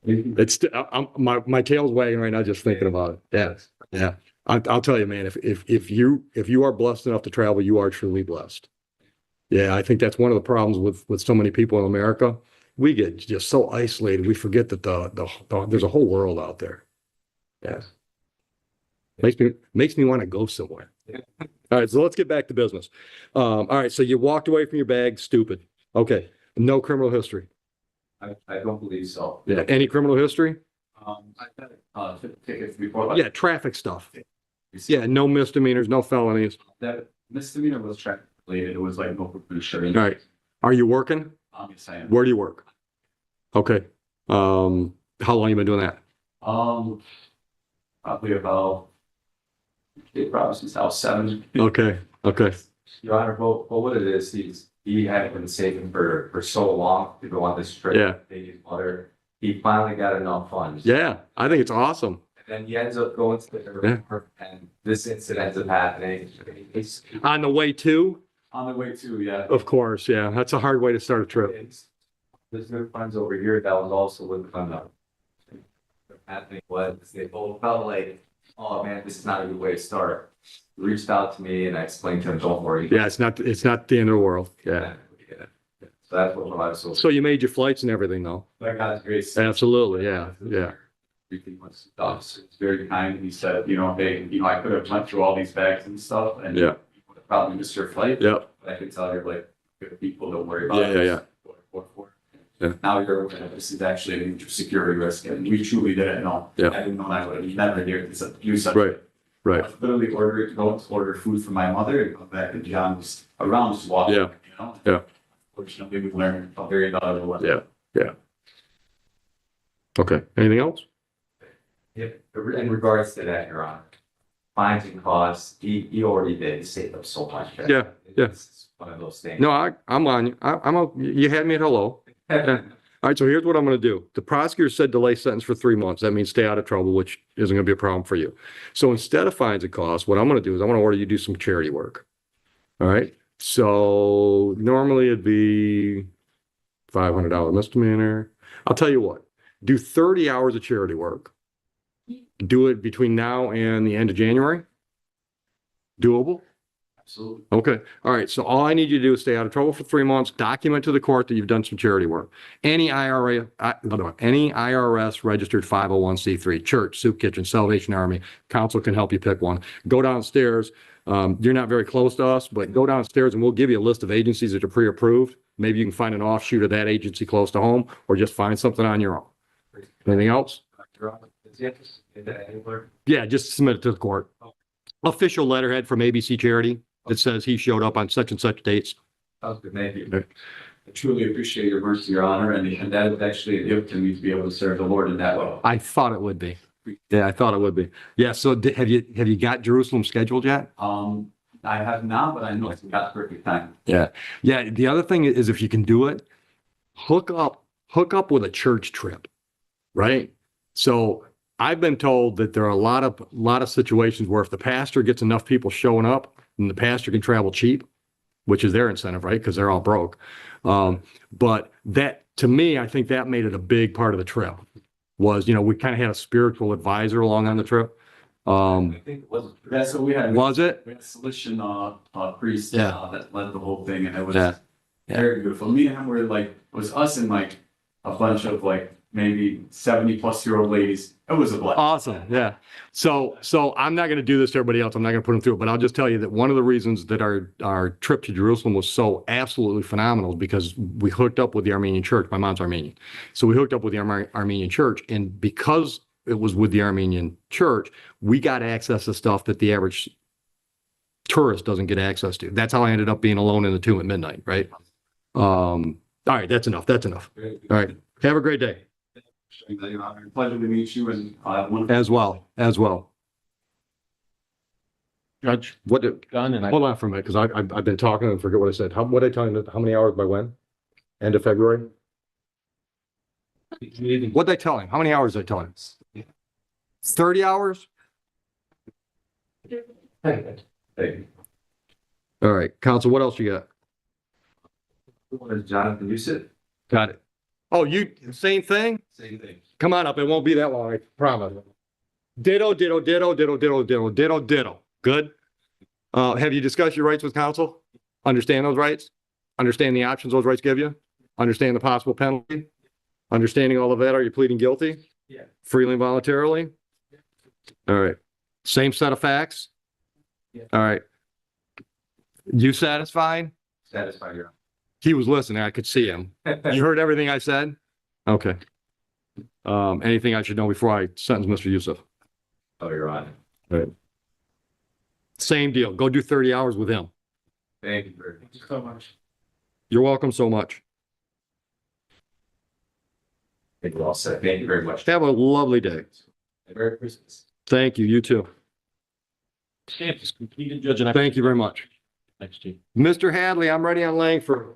my tail's wagging right now just thinking about it. Yeah. Yeah. I'll tell you, man, if you are blessed enough to travel, you are truly blessed. Yeah. I think that's one of the problems with so many people in America. We get just so isolated. We forget that there's a whole world out there. Yeah. Makes me want to go somewhere. All right, so let's get back to business. All right, so you walked away from your bag, stupid. Okay, no criminal history. I don't believe so. Yeah, any criminal history? I've had tickets before. Yeah, traffic stuff. Yeah, no misdemeanors, no felonies. That misdemeanor was traffic related. It was like no insurance. All right, are you working? Yes, I am. Where do you work? Okay, how long you been doing that? Probably about. Since I was 7. Okay. Your Honor, but what it is, he had been saving for so long to go on this trip. Yeah. To take his mother. He finally got enough funds. Yeah, I think it's awesome. And then he ends up going to the airport, and this incident ends up happening. On the way to? On the way to, yeah. Of course, yeah. That's a hard way to start a trip. There's good friends over here that was also with him. Happening was they both felt like, oh man, this is not a good way to start. He reached out to me and I explained to him, don't worry. Yeah, it's not the end of the world. Yeah. So that's what I was. So you made your flights and everything though? By God's grace. Absolutely, yeah. Everything was it's very kind. He said, hey, I could have went through all these bags and stuff and Yeah. you would have probably missed your flight. Yep. But I could tell you, good people, don't worry about it. Yeah. Yeah. Now you're aware that this is actually an security risk, and we truly didn't know. Yeah. I didn't know that. I would have never heard this. You said. Right. Right. I literally order food for my mother and come back and John was around just walking, Yeah. you know? Yeah. Fortunately, we learned a very valuable lesson. Yeah. Okay, anything else? If, in regards to that, Your Honor, fines and costs, you already did save up so much. Yeah, yeah. It's one of those things. No, I'm on you. You had me at hello. Yeah. All right, so here's what I'm gonna do. The prosecutor said delay sentence for 3 months. That means stay out of trouble, which isn't gonna be a problem for you. So instead of fines and costs, what I'm gonna do is I'm gonna order you to do some charity work. All right, so normally it'd be $500 misdemeanor. I'll tell you what, do 30 hours of charity work. Do it between now and the end of January. Doable? Absolutely. Okay, all right, so all I need you to do is stay out of trouble for 3 months, document to the court that you've done some charity work. Any IRS registered 501c3, church, soup kitchen, Salvation Army, council can help you pick one. Go downstairs, you're not very close to us, but go downstairs and we'll give you a list of agencies that are pre-approved. Maybe you can find an offshoot of that agency close to home, or just find something on your own. Anything else? Yeah, just submit it to the court. Official letterhead from ABC Charity that says he showed up on such and such dates. Sounds good, thank you. I truly appreciate your mercy, Your Honor, and that is actually a gift to me to be able to serve the Lord in that way. I thought it would be. Yeah, I thought it would be. Yeah, so have you got Jerusalem scheduled yet? I have not, but I know it's got perfect time. Yeah. Yeah, the other thing is if you can do it, hook up with a church trip, right? So I've been told that there are a lot of situations where if the pastor gets enough people showing up, then the pastor can travel cheap, which is their incentive, right? Because they're all broke. But that, to me, I think that made it a big part of the trip. Was, we kind of had a spiritual advisor along on the trip. I think it was, that's what we had. Was it? We had a Salesian priest Yeah. that led the whole thing, and it was Yeah. very beautiful. Me and him were like, it was us and like a bunch of like maybe 70-plus-year-old ladies. It was a blessing. Awesome. Yeah. So I'm not going to do this to everybody else. I'm not going to put them through it, but I'll just tell you that one of the reasons that our trip to Jerusalem was so absolutely phenomenal is because we hooked up with the Armenian church. My mom's Armenian. So we hooked up with the Armenian church. And because it was with the Armenian church, we got access to stuff that the average tourist doesn't get access to. That's how I ended up being alone in the tomb at midnight. Right. All right. That's enough. All right. Have a great day. Pleasure to meet you and As well. Judge, What did, done, and hold on for a minute, because I've been talking and forget what I said. What did I tell you? How many hours by when? End of February? What did I tell him? How many hours did I tell him? 30 hours? Thank you. All right, counsel, what else you got? What is Jonathan, you said? Got it. Oh, same thing? Same thing. Come on up, it won't be that long, I promise. Ditto. Good. Have you discussed your rights with counsel? Understand those rights? Understand the options those rights give you? Understand the possible penalty? Understanding all of that, are you pleading guilty? Yeah. Freely and voluntarily? All right. Same set of facts? Yeah. All right. You satisfied? Satisfied, Your He was listening. I could see him. Honor. You heard everything I said? Okay. Anything I should know before I sentence Mr. Youssef? Oh, Your Honor. Same deal. Go do 30 hours with him. Thank you very much. so much. You're welcome so much. I think we're all set. Thank you very much. Have a lovely day. Merry Christmas. Thank you. You too. stamp is completed, Judge, and I. Thank you very much. Next to you. Mr. Hadley, I'm ready on Langford.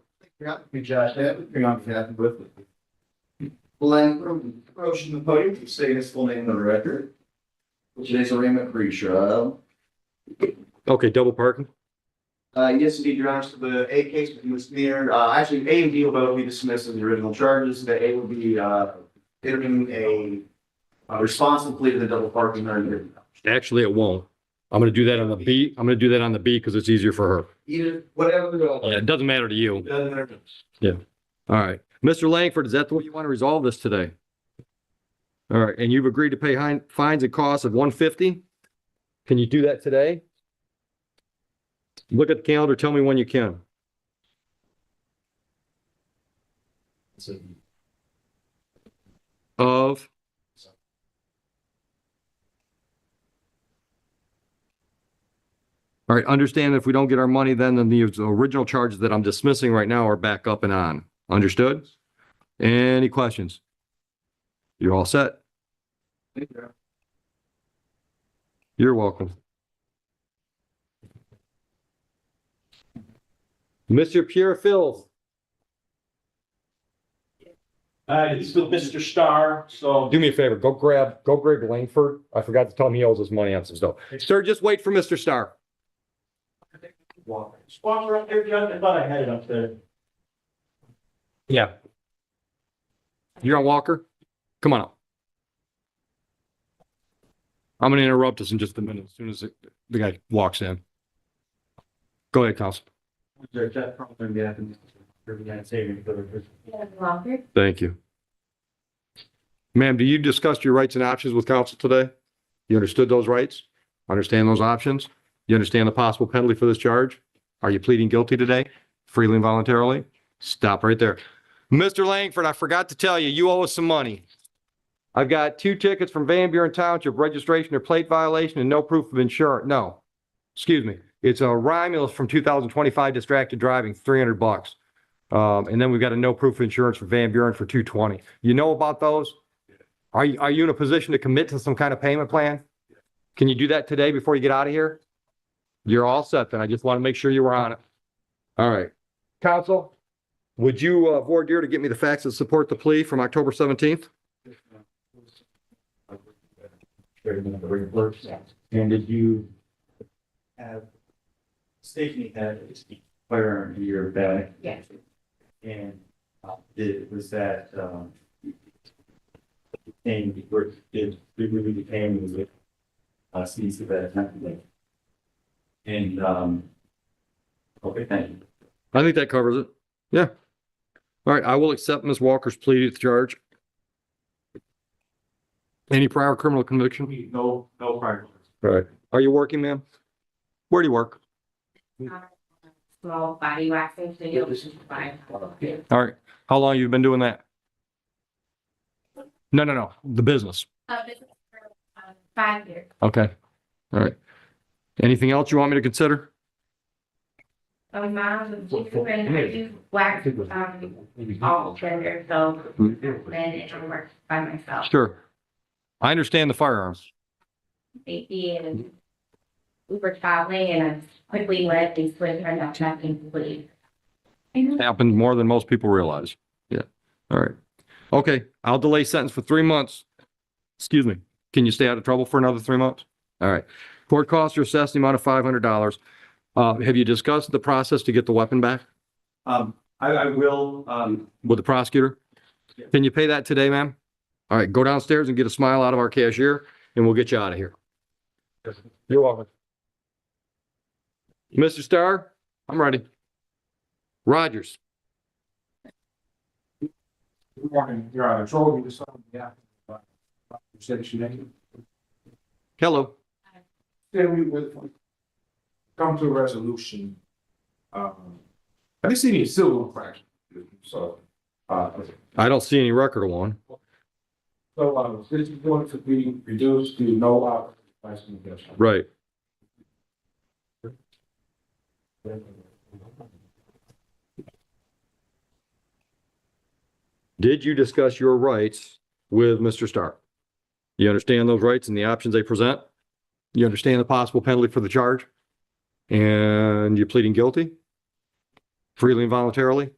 Josh, on behalf of Glenn, approaching the podium, to say his full name on the record. Today's arraignment pre-trial. Okay, double parking. Yes, indeed, Your Honor, so the A case with misdemeanor, actually, A and B will both be dismissed as the original charges. The A will be, entering a responsible plea to the double parking. Actually, it won't. I'm gonna do that on the B. I'm gonna do that on the B because it's easier for her. Either, whatever. Yeah, it doesn't matter to you. Doesn't matter. All right. Mr. Langford, is that the way you want to resolve this today? All right, and you've agreed to pay fines and costs of $150? Can you do that today? Look at the calendar, tell me when you can. Of? All right, understand if we don't get our money, then the original charges that I'm dismissing right now are back up and on. Understood? Any questions? You're all set? You're welcome. Mr. Pierre Phil. It's with Mr. Starr, so. Do me a favor, go grab Langford. I forgot to tell him he owes us money on some stuff. Sir, just wait for Mr. Starr. Sponsor up there, Judge, I thought I had it up there. Yeah. You're on Walker? Come on up. I'm gonna interrupt us in just a minute as soon as the guy walks in. Go ahead, Counsel. Thank you. Ma'am, do you discuss your rights and options with counsel today? You understood those rights? Understand those options? You understand the possible penalty for this charge? Are you pleading guilty today? Freely and voluntarily? Stop right there. Mr. Langford, I forgot to tell you, you owe us some money. I've got 2 tickets from Van Buren Township, registration or plate violation and no proof of insurance. No, excuse me. It's a Romulus from 2025 distracted driving, $300. And then we've got a no proof of insurance for Van Buren for $220. You know about those? Are you in a position to commit to some kind of payment plan? Can you do that today before you get out of here? You're all set then. I just want to make sure you were on it. All right. Counsel, would you voir dire to get me the facts that support the plea from October 17th? And did you have Stephanie had a firearm in your bag? Yes. And was that came before did really became was it seized at that time? And okay, thank you. I think that covers it. Yeah. All right. I will accept Ms. Walker's plea to the charge. Any prior criminal conviction? No prior. All right. Are you working, ma'am? Where do you work? Small body waxing studio. All right. How long you been doing that? No. The business. Business for 5 years. Okay. All right. Anything else you want me to consider? My mom was and I do wax all gender, so then it works by myself. Sure. I understand the firearms. Safety and we were traveling and I quickly let these twins turn out nothing please. Happened more than most people realize. Yeah. All right. Okay. I'll delay sentence for 3 months. Excuse me. Can you stay out of trouble for another 3 months? All right. Court costs are assessed the amount of $500. Have you discussed the process to get the weapon back I will with the prosecutor? Can you pay that today, ma'am? All right. Go downstairs and get a smile out of our cashier and we'll get you out of here. You're welcome. Mr. Starr, I'm ready. Rogers. Good morning, Your Honor. Troll, you just on behalf of Section 8. Hello. Then we will come to a resolution. I didn't see any civil infraction, so. I don't see any record of one. So, this is going to be reduced to no operating license. Right. Did you discuss your rights with Mr. Starr? You understand those rights and the options they present? You understand the possible penalty for the charge? And you're pleading guilty? Freely and voluntarily?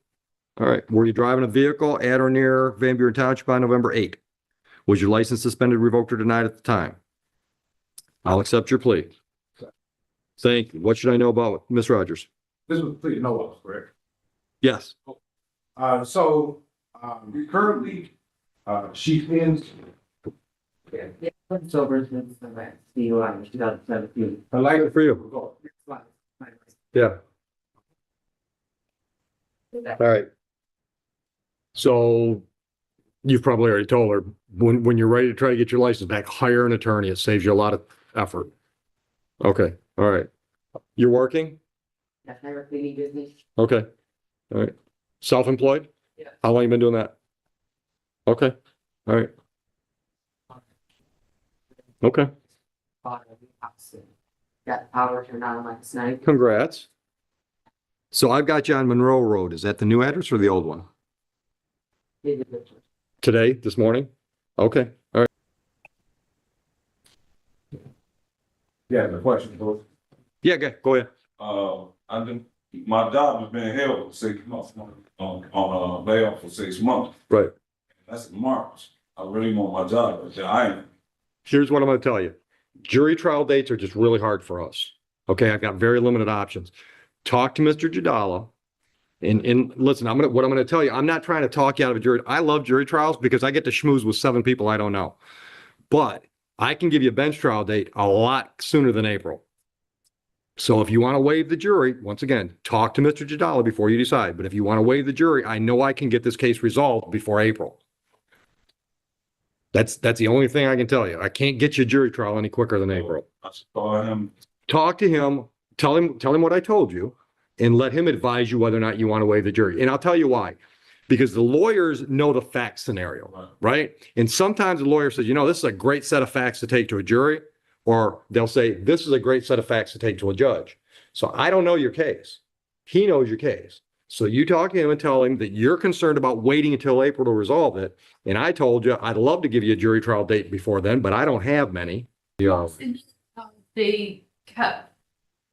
All right. Were you driving a vehicle at or near Van Buren Township on November 8th? Was your license suspended, revoked, or denied at the time? I'll accept your plea. Thank you. What should I know about Ms. Rogers? This was pleaded no loss, correct? Yes. Currently, she ends. Sober since the DUI in 2017. I like Good for you. Yeah. All right. So you've probably already told her when you're ready to try to get your license back, hire an attorney. It saves you a lot of effort. Okay. All right. You're working? That's never cleaning business. Okay. All right. Self-employed? Yeah. How long you been doing that? Okay. All right. Okay. got the power turned on last night. Congrats. So I've got you on Monroe Road. Is that the new address or the old one? Today, this morning? Okay, all right. Yeah, the question, both. Yeah, go ahead. I've been, my job has been held for 6 months, on bail for 6 months. Right. That's March. I really want my job, but I ain't. Here's what I'm gonna tell you. Jury trial dates are just really hard for us. Okay, I've got very limited options. Talk to Mr. Jadala. And listen, what I'm gonna tell you, I'm not trying to talk you out of a jury. I love jury trials because I get to schmooze with 7 people I don't know. But I can give you a bench trial date a lot sooner than April. So if you want to waive the jury, once again, talk to Mr. Jadala before you decide. But if you want to waive the jury, I know I can get this case resolved before April. That's the only thing I can tell you. I can't get you a jury trial any quicker than April. I saw him. Talk to him, tell him what I told you, and let him advise you whether or not you want to waive the jury. And I'll tell you why. Because the lawyers know the fact scenario, right? And sometimes the lawyer says, this is a great set of facts to take to a jury, or they'll say, this is a great set of facts to take to a judge. So I don't know your case. He knows your case. So you talk to him and tell him that you're concerned about waiting until April to resolve it. And I told you, I'd love to give you a jury trial date before then, but I don't have many. They kept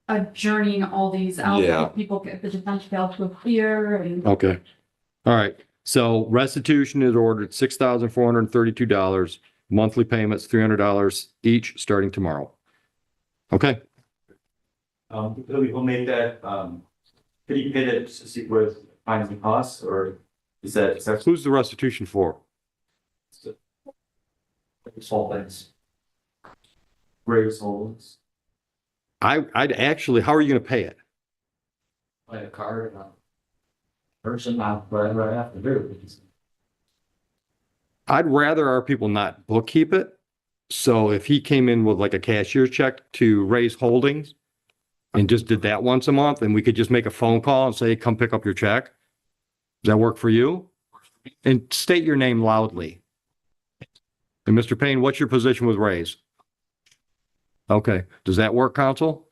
adjourning all these out. Yeah. People get the defense failed to appear and. Okay. All right. So restitution is ordered $6,432. Monthly payments, $300 each, starting tomorrow. Okay. We'll make that, could you pay that with fines and costs, or is that? Who's the restitution for? Small things. Graves holdings. I'd actually, how are you going to pay it? Like a card, person, whatever I have to do. I'd rather our people not bookkeep it. So if he came in with like a cashier's check to raise holdings and just did that once a month, and we could just make a phone call and say, come pick up your check. Does that work for you? And state your name loudly. And Mr. Payne, what's your position with raise? Okay. Does that work, counsel?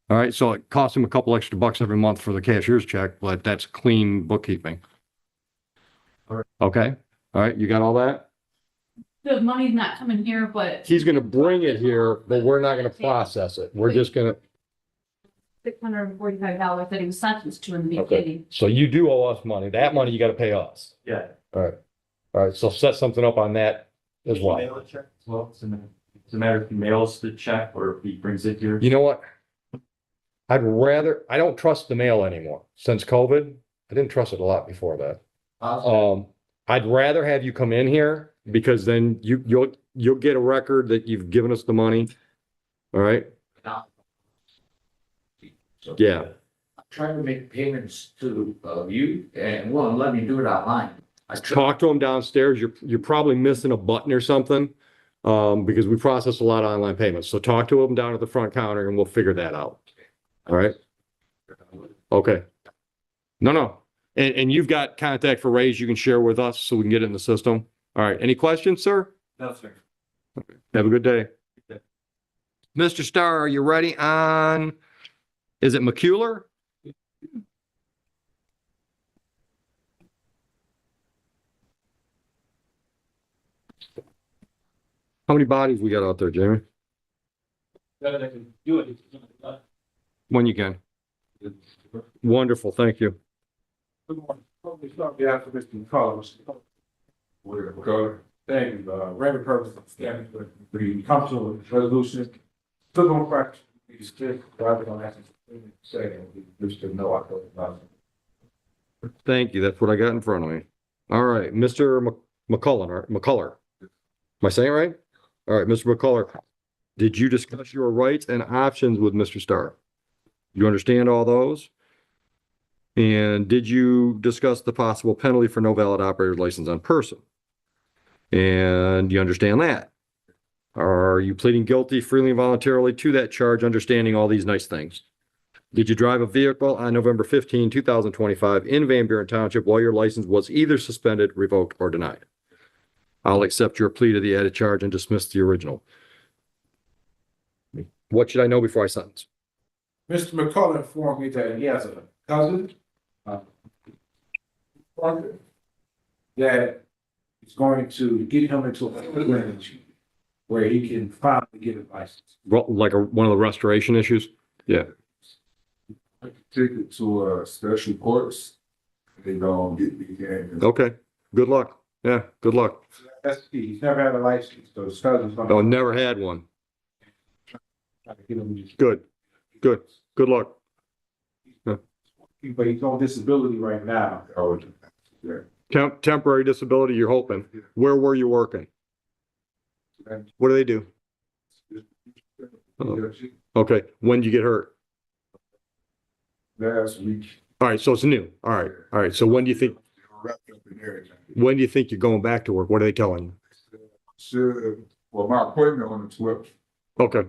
All right. So it costs him a couple extra bucks every month for the cashier's check, but that's clean bookkeeping. All right. Okay. All right, you got all that? The money's not coming here, but. He's gonna bring it here, but we're not gonna process it. We're just gonna, $645 that he was sentenced to in the okay. beginning. So you do owe us money. That money you gotta pay us. Yeah. All right. All right, so set something up on that as well. Mail a check as well, it's a matter if he mails the check or if he brings it here. You know what? I don't trust the mail anymore. Since COVID, I didn't trust it a lot before that. I'd rather have you come in here because then you'll get a record that you've given us the money. All right? Yeah. I'm trying to make payments to you and won't let me do it online. Talk to them downstairs. You're probably missing a button or something. Because we process a lot of online payments. So talk to them down at the front counter and we'll figure that out. All right? Okay. No. And you've got contact for Raise you can share with us so we can get it in the system. All right. Any questions, sir? No, sir. Have a good day. Mr. Starr, are you ready on, is it McCuller? How many bodies we got out there, Jamie? When you can. Wonderful, thank you. Good morning. Probably start behalf of Mr. McCullough. McCullough. Thank you. Raymond Purvis, standing for the council resolution. Civil infraction. We still rather than asking saying we still know I thought about it. Thank you. That's what I got in front of me. All right, Mr. McCullough. Am I saying it right? All right, Mr. McCullough, did you discuss your rights and options with Mr. Starr? You understand all those? And did you discuss the possible penalty for no valid operator's license on person? And you understand that? Are you pleading guilty freely and voluntarily to that charge, understanding all these nice things? Did you drive a vehicle on November 15, 2025 in Van Buren Township while your license was either suspended, revoked, or denied? I'll accept your plea to the added charge and dismiss the original. What should I know before I sentence? Mr. McCullough informed me that he has a cousin, partner, that is going to get him into a range where he can finally get a license. Like one of the restoration issues? Yeah. Take it to a special courts. They don't get the game. Okay. Good luck. Yeah, good luck. That's the key. He's never had a license, so his cousin's gonna. No, never had one. try to get him. Good. Good luck. But he's on disability right now. Temporary disability, you're hoping. Where were you working? What do they do? Oh, okay. When did you get hurt? Last week. All right, so it's new. All right. So when do you think you're going back to work? What are they telling you? Sure. Well, my appointment on the 12th. Okay.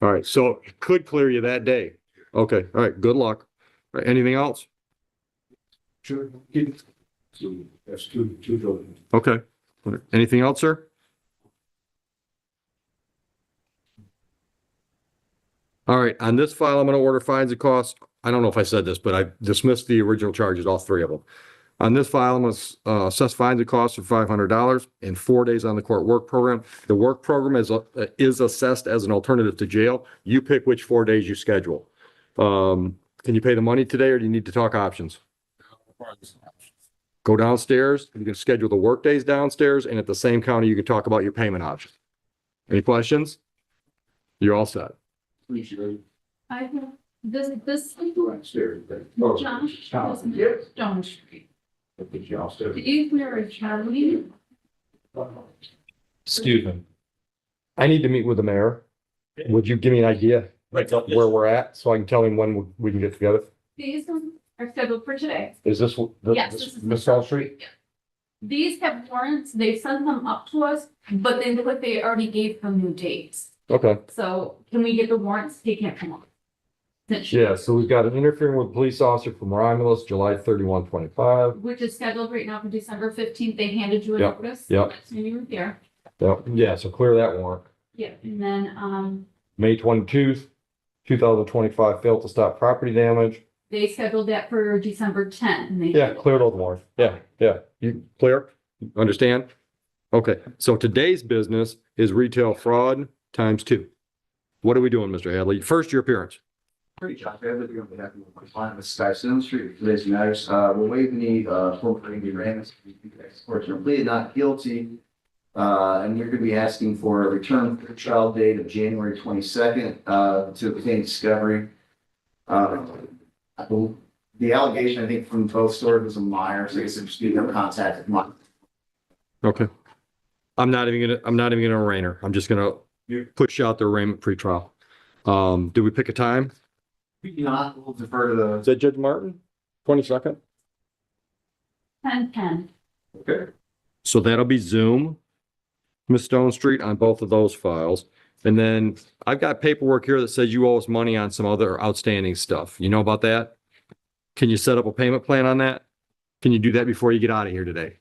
All right. So it could clear you that day. Okay. All right. Good luck. All right, anything else? Sure. That's two children. Okay. All right. Anything else, sir? All right. On this file, I'm going to order fines and costs. I don't know if I said this, but I dismissed the original charges, all three of them. On this file, I'm going to assess fines and costs of $500 and 4 days on the court work program. The work program is assessed as an alternative to jail. You pick which 4 days you schedule. Can you pay the money today or do you need to talk options? Go downstairs. You can schedule the work days downstairs and at the same counter, you can talk about your payment options. Any questions? You're all set. I have this Downstairs. John Stone Street. Is there a Charlie? Excuse me. I need to meet with the mayor. Would you give me an idea where we're at so I can tell him when we can get together? These are scheduled for today. Is this Yes, this is Miss South Street? These have warrants. They sent them up to us, but they look like they already gave them new dates. Okay. So can we get the warrants? They can't come up. Yeah, so we've got an interfering with a police officer from Romulus, July 31/25. Which is scheduled right now for December 15th. They handed you a Yep, notice. yep. That's when you were here. Yeah, so clear that warrant. Yeah, and then, May 22nd, 2025, failed to stop property damage. they scheduled that for December 10th. And they Yeah, clear those warrants. Yeah. You clear? Understand? Okay, so today's business is retail fraud ×2. What are we doing, Mr. Hadley? First, your appearance. Pretty shocked. I live here on behalf of my client, Mrs. Stone Street, today's matters. We're waiving the forfeiting the arraignments. Courtroom plea not guilty. And you're going to be asking for a return for the trial date of January 22nd to obtain discovery. The allegation, I think, from both stories was a minor, so I guess I'm just getting no contact with mine. Okay. I'm not even gonna arraign her. I'm just gonna push out the arraignment pretrial. Do we pick a time? We cannot, we'll defer to the. Is that Judge Martin? 22nd? 10/10. Okay. So that'll be Zoom, Miss Stone Street on both of those files. And then I've got paperwork here that says you owe us money on some other outstanding stuff. You know about that? Can you set up a payment plan on that? Can you do that before you get out of here today?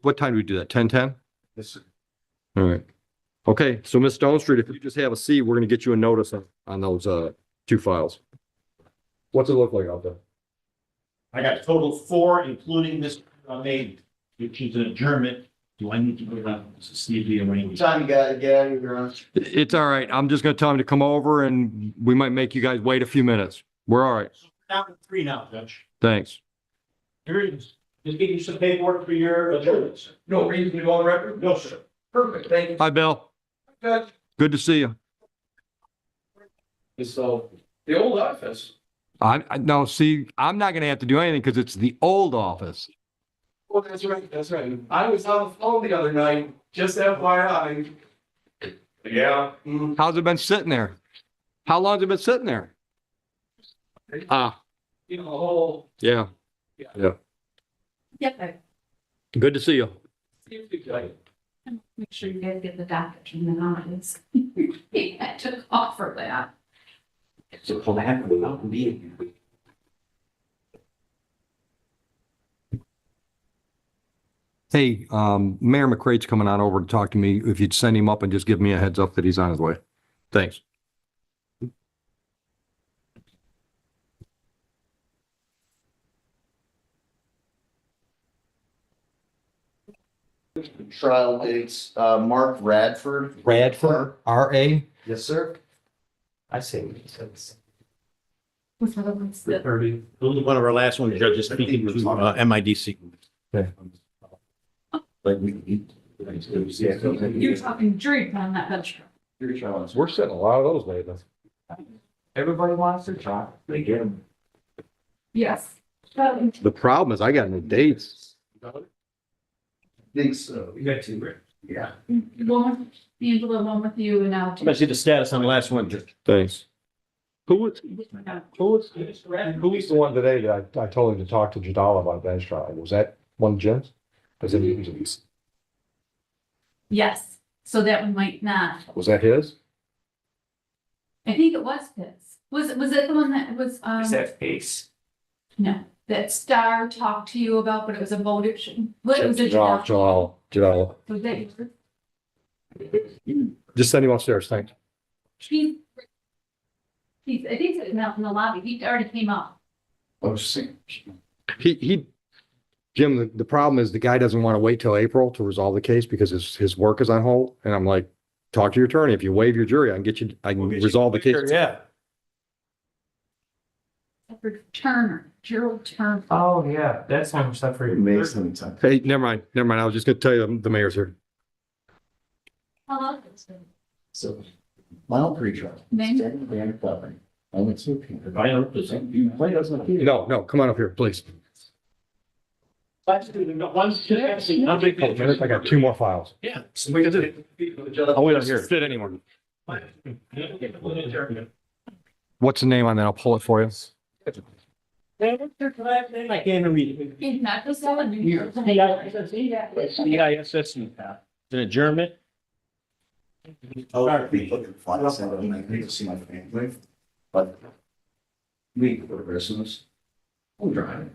What time do we do that? 10:10? Yes, sir. All right. Okay, so Miss Stone Street, if you just have a seat, we're gonna get you a notice on those two files. What's it look like out there? I got a total of 4, including this maid, which is an adjournment. Do I need to go down to see the arraignment? Time you got to get out of here, Your Honor. It's all right. I'm just gonna tell him to come over and we might make you guys wait a few minutes. We're all right. Down to 3 now, Judge. Thanks. Here it is. Just give you some paperwork for your adjournment, sir. No reason to go on record? No, sir. Perfect, thank you. Hi, Bill. Judge. Good to see you. So, the old office. No, see, I'm not gonna have to do anything because it's the old office. Well, that's right, that's right. I was on the phone the other night, just FYI. Yeah. How's it been sitting there? How long's it been sitting there? You know, the whole. Yeah. Yep. Good to see you. Make sure you guys get the docket from the audience. I took off for that. So, what happened without me? Hey, Mayor McCrate's coming on over to talk to me. If you'd send him up and just give me a heads up that he's on his way. Thanks. Trial dates, Mark Radford. Radford, R.A. Yes, sir. I say what he says. What's the other ones that- One of our last ones, judges speaking to MIDC. You're talking jury on that bench. We're setting a lot of those lately. Everybody wants their child, they get them. Yes. The problem is I got no dates. Think so. We got two, right? Yeah. One with Angela, one with you, and now. I'm gonna see the status on the last one. Thanks. Who was the one today that I told him to talk to Jadala about bench trial? Was that one Jim's? Was it, Yes, so that one might not. was that his? I think it was his. Was it the one that was, Is that Ace? no, that Star talked to you about, but it was a vote option. What was it? Jadala. Was that yours? Just send him upstairs, thanks. He's, I think it's out in the lobby. He already came up. Jim, the problem is the guy doesn't want to wait till April to resolve the case because his work is on hold. And I'm like, talk to your attorney. If you waive your jury, I can resolve the case. Yeah. Turner, Gerald Turner. Oh, yeah, that's how much stuff for you. Amazing time. Hey, never mind. I was just gonna tell you the mayor's here. Hello. So, final pre-trial. Name? Van Covering. Only two people. I don't, does you play us on here? No, come on up here, please. One, not big. Oh, minute, I got two more files. Yeah. So we can do it. I'll wait up here. Fit anyone. What's the name on that? I'll pull it for you. I can't even read it. He's not the seven. CISS, it's an adjournment. I'll be looking fly, so I need to see my family. But we for Christmas. I'm driving.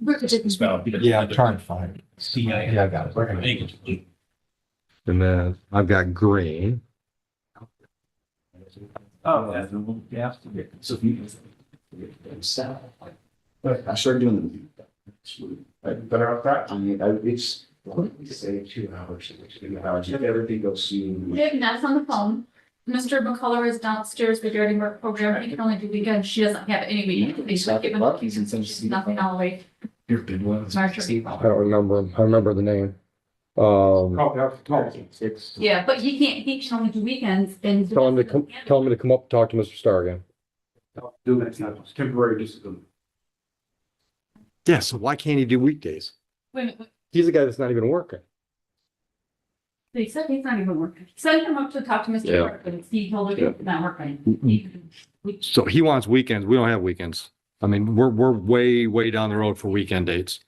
Yeah, I'm trying to find it. Yeah, I got it. And then I've got green. Oh, yeah. So I started doing the. Better off that. I mean, it's, say 2 hours, 2 hours, if everything goes smooth. We have Ness on the phone. Mr. McCullough is downstairs regarding work program. He can only do weekends. She doesn't have any meetings. She's nothing all the way. You've been one. March. I don't remember him. I remember the name. Yeah, but he can only do weekends and. Tell him to come up and talk to Mr. Starr again. Do that, it's temporary disability. Yeah, so why can't he do weekdays? Wait, He's the guy that's not even working. they said he's not even working. Send him up to talk to Mr. Yeah. Clark, but he told her Yeah. he's not working. So he wants weekends. We don't have weekends. I mean, we're way down the road for weekend dates.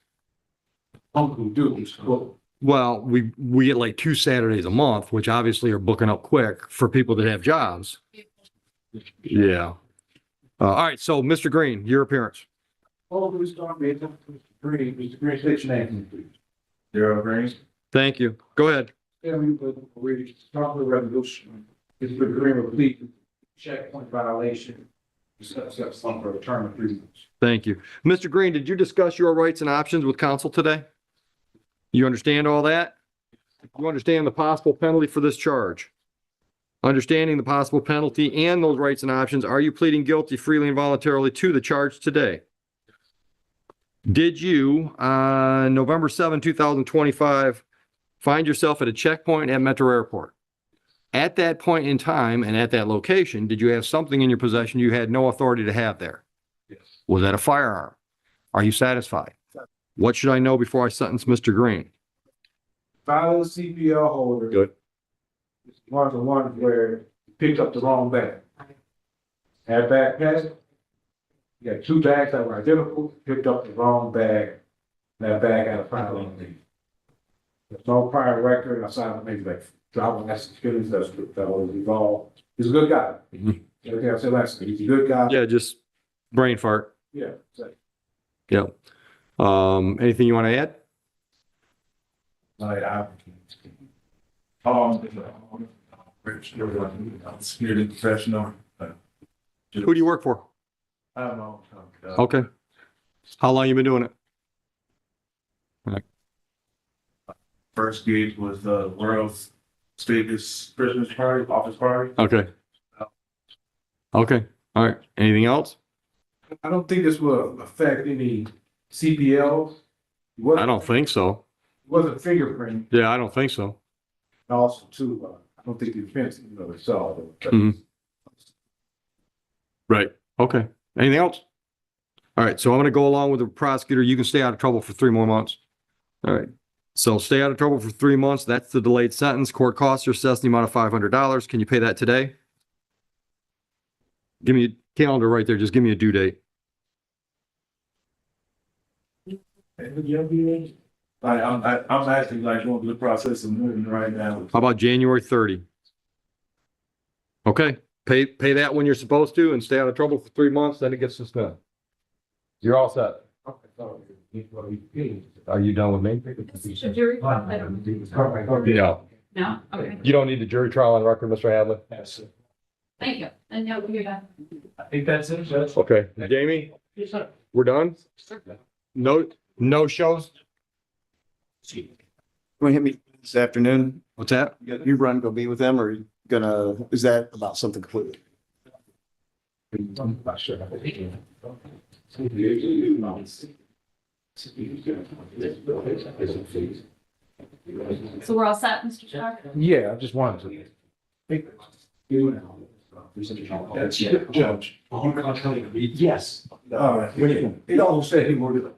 Uncle Dukes, well, Well, we get like 2 Saturdays a month, which obviously are booking up quick for people that have jobs. Yeah. All right, so Mr. Green, your appearance. all of this talk, Mr. Green, state your name, please. Zero Green. Thank you. Go ahead. Yeah, we start with the resolution. It's the agreement with Plea, checkpoint violation. Set some for a term of 3 months. Thank you. Mr. Green, did you discuss your rights and options with counsel today? You understand all that? You understand the possible penalty for this charge? Understanding the possible penalty and those rights and options, are you pleading guilty freely and voluntarily to the charge today? Did you, on November 7, 2025, find yourself at a checkpoint at Metro Airport? At that point in time and at that location, did you have something in your possession you had no authority to have there? Yes. Was that a firearm? Are you satisfied? What should I know before I sentence Mr. Green? File CPL holder. Good. It's one of the ones where you picked up the wrong bag. Had backpack. You got 2 bags that were identical, picked up the wrong bag. That bag had a file on it. There's no prior record outside of maybe like driving license, skills, that was involved. He's a good guy. Everything I said last week, he's a good guy. Yeah, just brain fart. Yeah. So, Yep. Anything you want to add? Like, security professional. Who do you work for? I don't know. Okay. How long you been doing it? First gig was the world's biggest Christmas party, office party. Okay. Okay. All right. Anything else? I don't think this will affect any CPLs. I don't think so. It wasn't fingerprint. Yeah, I don't think so. And also too, I don't think the offense, so. Mhm. Right. Okay. Anything else? All right. So I'm going to go along with the prosecutor. You can stay out of trouble for 3 more months. All right. So stay out of trouble for 3 months. That's the delayed sentence. Court costs are assessed in the amount of $500. Can you pay that today? Give me a calendar right there. Just give me a due date. I'm actually like going through the process of moving right now. How about January 30? Okay. Pay that when you're supposed to and stay out of trouble for 3 months. Then it gets suspended. You're all set. Are you done with me? So jury trial, I don't know. No. No? Okay, You don't need the jury trial on record, Mr. Hadley? thank you. And now you're done. I think that's it, Judge. Okay. Jamie, Yes, sir. we're done? No shows? You want to hit me this afternoon? What's that? You run, go be with them, or you gonna, is that about something completely? I'm not sure. So we're all set, Mr. Sharp? Yeah, I just wanted to. That's Judge. Yes. It also said he would.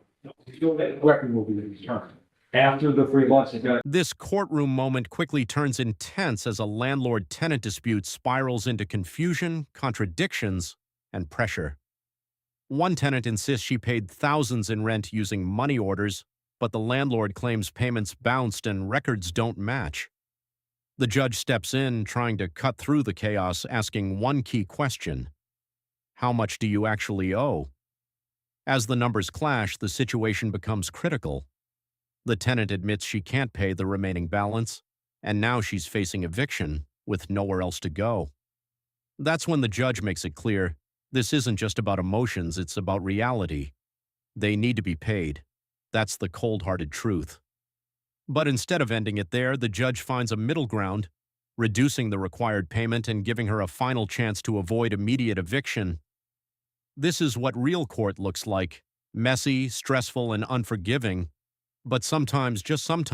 Weapon will be returned. After the 3 months. This courtroom moment quickly turns intense as a landlord-tenant dispute spirals into confusion, contradictions, and pressure. One tenant insists she paid thousands in rent using money orders, but the landlord claims payments bounced and records don't match. The judge steps in, trying to cut through the chaos, asking one key question: how much do you actually owe? As the numbers clash, the situation becomes critical. The tenant admits she can't pay the remaining balance, and now she's facing eviction with nowhere else to go. That's when the judge makes it clear this isn't just about emotions, it's about reality. They need to be paid. That's the cold-hearted truth. But instead of ending it there, the judge finds a middle ground, reducing the required payment and giving her a final chance to avoid immediate eviction. This is what real court looks like: messy, stressful, and unforgiving, but sometimes, just sometimes,